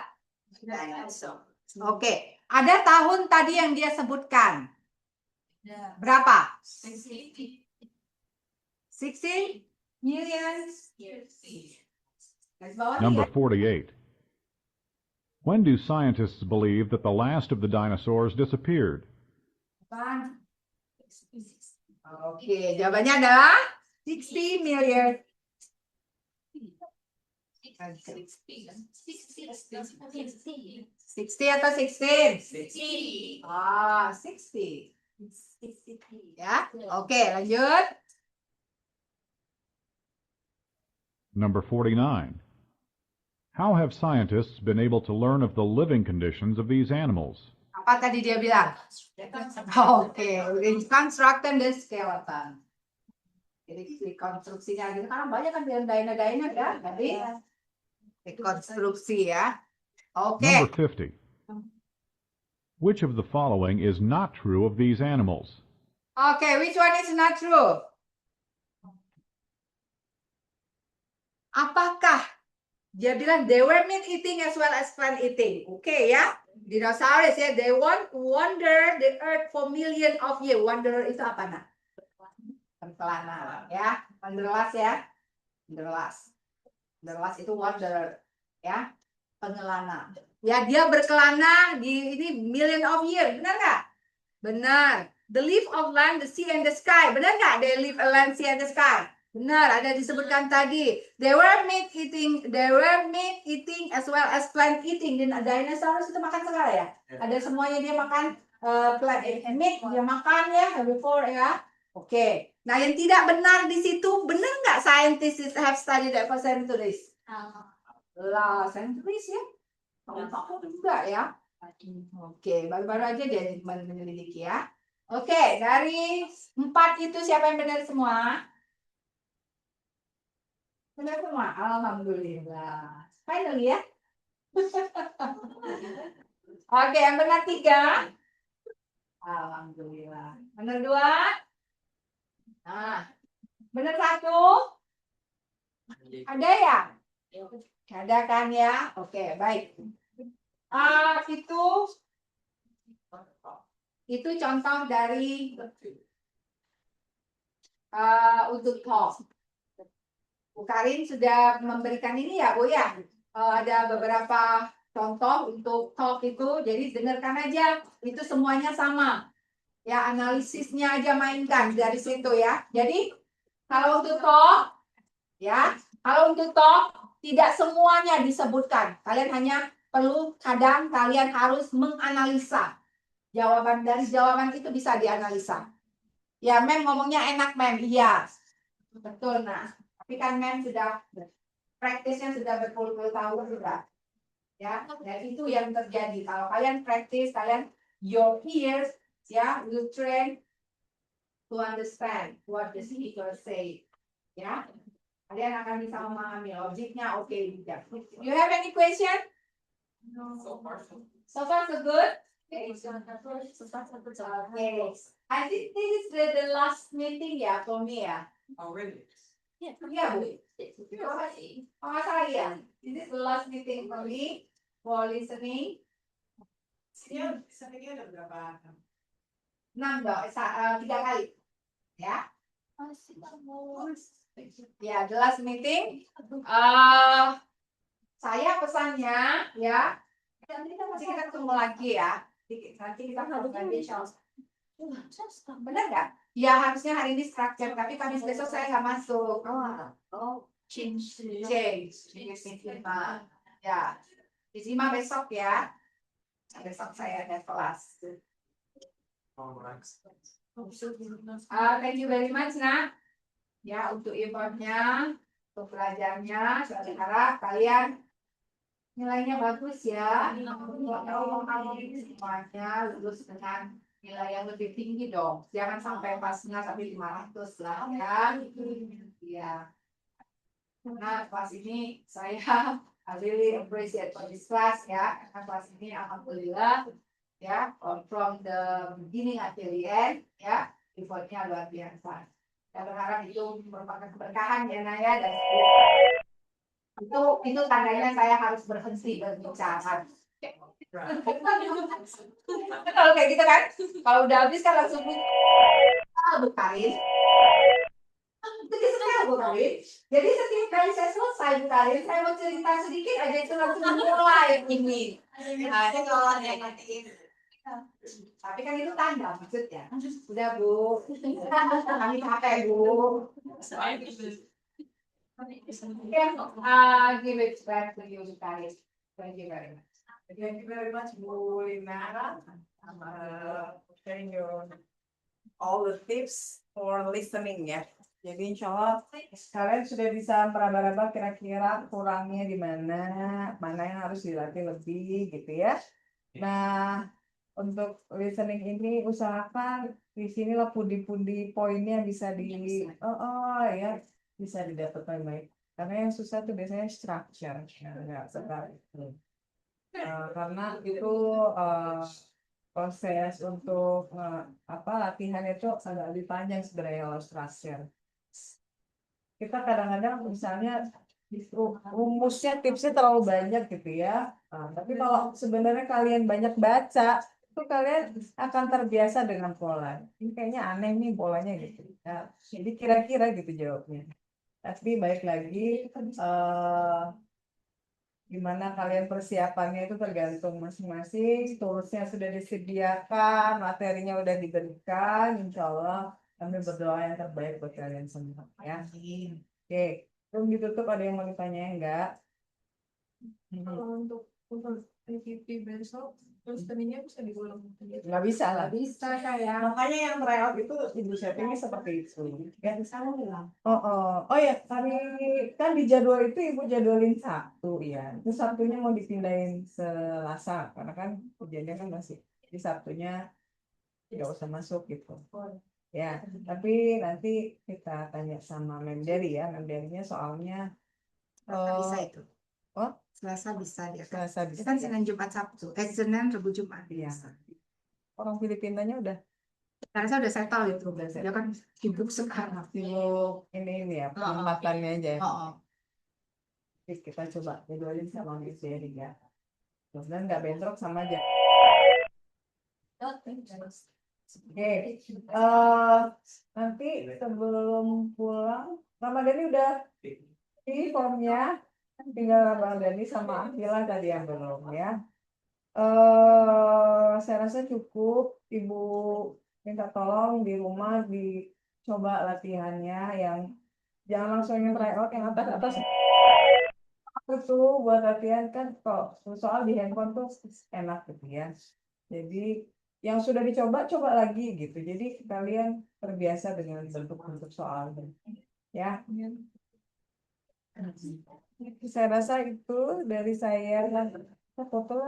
dinosaur. Oke, ada tahun tadi yang dia sebutkan. Berapa? 60 60 million years. Garis bawah Number ya. 48. When do scientists believe that the last of the dinosaurs disappeared? Apaan? Oke, jawabannya adalah 60 million. 60 atau 16? 60. Ah, 60. Ya, oke, lanjut. Number 49. How have scientists been able to learn of the living conditions of these animals? Apa tadi dia bilang? Oke, reconstruction the skeleton. Jadi rekonstruksinya gitu kan banyak kan yang dino-dino ya, jadi rekonstruksi ya. Number Oke, 50. Which of the following is not true of these animals? oke, which one is not true? Apakah dia bilang they were meat eating as well as plant eating? Oke ya, dinosaurus ya, they wander the earth for million of years. Wanderer itu apa nak? Berkelana ya, wanderlas ya, wanderlas. Wanderlas itu wanderer ya, pengelana. Ya dia berkelana di ini million of years, benar nggak? Benar. The live of land, the sea and the sky, benar nggak? They live on land, sea and the sky. Benar, ada disebutkan tadi. They were meat eating as well as plant eating. Dan dinosaurus itu makan segala ya. Ada semuanya dia makan meat, dia makan ya, before ya. Oke. Nah, yang tidak benar di situ, benar nggak scientists have studied that for centuries? Lah, centuries ya. Tahun juga ya. Oke, baru-baru aja dia menyelidiki ya. Oke, dari 4 itu siapa yang benar semua? Benar semua? Alhamdulillah. Finally ya. Oke, yang benar 3. Alhamdulillah. Benar 2. Nah, benar 1. Ada ya? Ada kan ya? Oke, baik. Itu contoh dari untuk talk. Bu Karin sudah memberikan ini ya, Bu ya. Ada beberapa contoh untuk talk itu, jadi dengarkan aja. Itu semuanya sama. Ya, analisisnya aja mainkan dari situ ya. Jadi kalau untuk talk, ya, kalau untuk talk tidak semuanya disebutkan. Kalian hanya perlu kadang kalian harus menganalisa. Jawaban dari jawaban itu bisa dianalisa. Ya, Mem ngomongnya enak, Mem. Iya. Betul, nah. Tapi kan Mem sudah praktisnya sudah berpuluh-puluh tahun sudah. Ya, dan itu yang terjadi. Kalau kalian praktis, kalian your ears ya will train to understand what the speaker say. Ya. Kalian akan bisa memahami logiknya oke tidak. You have any question? No, so far so So far so good? Okay. Okay. I think this is the last meeting ya for me ya. already. Yeah, Bu. Oh, saya. This is the last meeting for me for listening. Yeah, isa lagi ada berapa? 6 dong, 3 kali. Ya. Ya, the last meeting. Saya pesannya ya. Nanti kita ketemu lagi ya. Nanti kita ketemu lagi insya Allah. Benar nggak? Ya harusnya hari ini structure, tapi Kamis besok saya nggak masuk. Change. Ya, di 5 besok ya. Besok saya ada kelas. Thank you very much, Nak. Ya, untuk effortnya, untuk belajarnya, saya harap kalian nilainya bagus ya. Semuanya lulus dengan nilai yang lebih tinggi dong. Jangan sampai pasnya sampai 500 lah ya. Ya. Karena kelas ini saya I really appreciate for this class ya. Karena kelas ini alhamdulillah ya, from the beginning until the end ya, effortnya luar biasa. Saya berharap itu merupakan keberkahan ya Naya, dan itu tandanya saya harus berhenti berbicara. Kalau kayak gitu kan, kalau udah habis kan langsung Bu Karin. Bu Karin. Jadi setiap kali saya selesai Bu Karin, saya mau cerita sedikit aja itu langsung mulai ini. Tapi kan itu tanda maksudnya. Udah Bu, kami capek Bu. Give it back to you guys. Thank you very much. Thank you very much, Bu Lina. Sharing your all the tips for listening ya. Jadi insya Allah kalian sudah bisa meraba-raba kira-kira kurangnya di mana, mana yang harus dilatih lebih gitu ya. Nah, untuk listening ini usahakan di sinilah pundi-pundi poinnya bisa ya bisa didapat baik. Karena yang susah tuh biasanya structure, ya, sekali. Karena itu proses untuk latihan itu agak lebih panjang sebenarnya kalau structure. Kita kadang-kadang misalnya rumusnya, tipsnya terlalu banyak gitu ya. Tapi kalau sebenarnya kalian banyak baca, itu kalian akan terbiasa dengan pola. Ini kayaknya aneh nih polanya gitu. Nah, jadi kira-kira gitu jawabnya. Tapi balik lagi, gimana kalian persiapannya itu tergantung masing-masing. Toolsnya sudah disediakan, materinya udah diberikan. Insya Allah kami berdoa yang terbaik buat kalian semua ya. Oke, belum ditutup, ada yang mau ditanya enggak? Kalau untuk PVP besok, terus tadinya bisa diulang. Nggak bisa lah. Bisa kayak. Makanya yang tryout itu ibu settingnya seperti itu. Gak bisa bilang. Oh ya, kami kan di jadwal itu ibu jadwalin Sabtu ya. Itu Sabtunya mau dipindahin Selasa karena kan ujiannya kan masih di Sabtunya nggak usah masuk gitu. Ya, tapi nanti kita tanya sama Mem Dery ya. Mem Dery-nya soalnya Bisa itu. Oh, Selasa bisa dia. Selasa bisa. Kan Senin Jumat Sabtu. Senin Rabu Jumat. Iya. Orang Filipinanya udah Karena saya udah settle itu. Udah settle. Dia kan sibuk sekarang. sibuk ini ya, penempatannya aja ya. Oh. Jadi kita coba jadwalin sama Mem Dery ya. Dan nggak bentrok sama aja. Oke, nanti sebelum pulang, Ramadhani udah di formnya, tinggal Ramadhani sama Akila tadi yang belum ya. Saya rasa cukup, Ibu minta tolong di rumah dicoba latihannya yang jangan langsung yang tryout yang atas-atas. Itu buat latihan kan kok soal di handphone tuh enak gitu ya. Jadi yang sudah dicoba coba lagi gitu. Jadi kalian terbiasa dengan bentuk-bentuk soal ya. Saya rasa itu dari saya. Foto.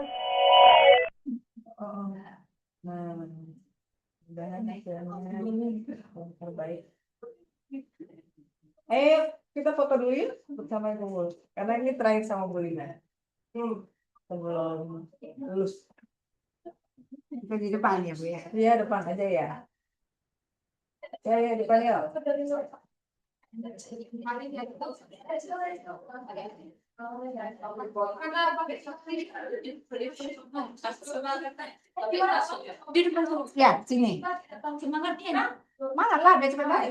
Nah, udah terbaik. Kita foto dulu ya bersama Ibu, karena ini terakhir sama Bu Lina. Sebelum lulus. Kita di depan ya Bu ya. Iya, depan aja ya. Ya depan ya. Ya, sini. Semangat ya. Mana lah, biar cepat.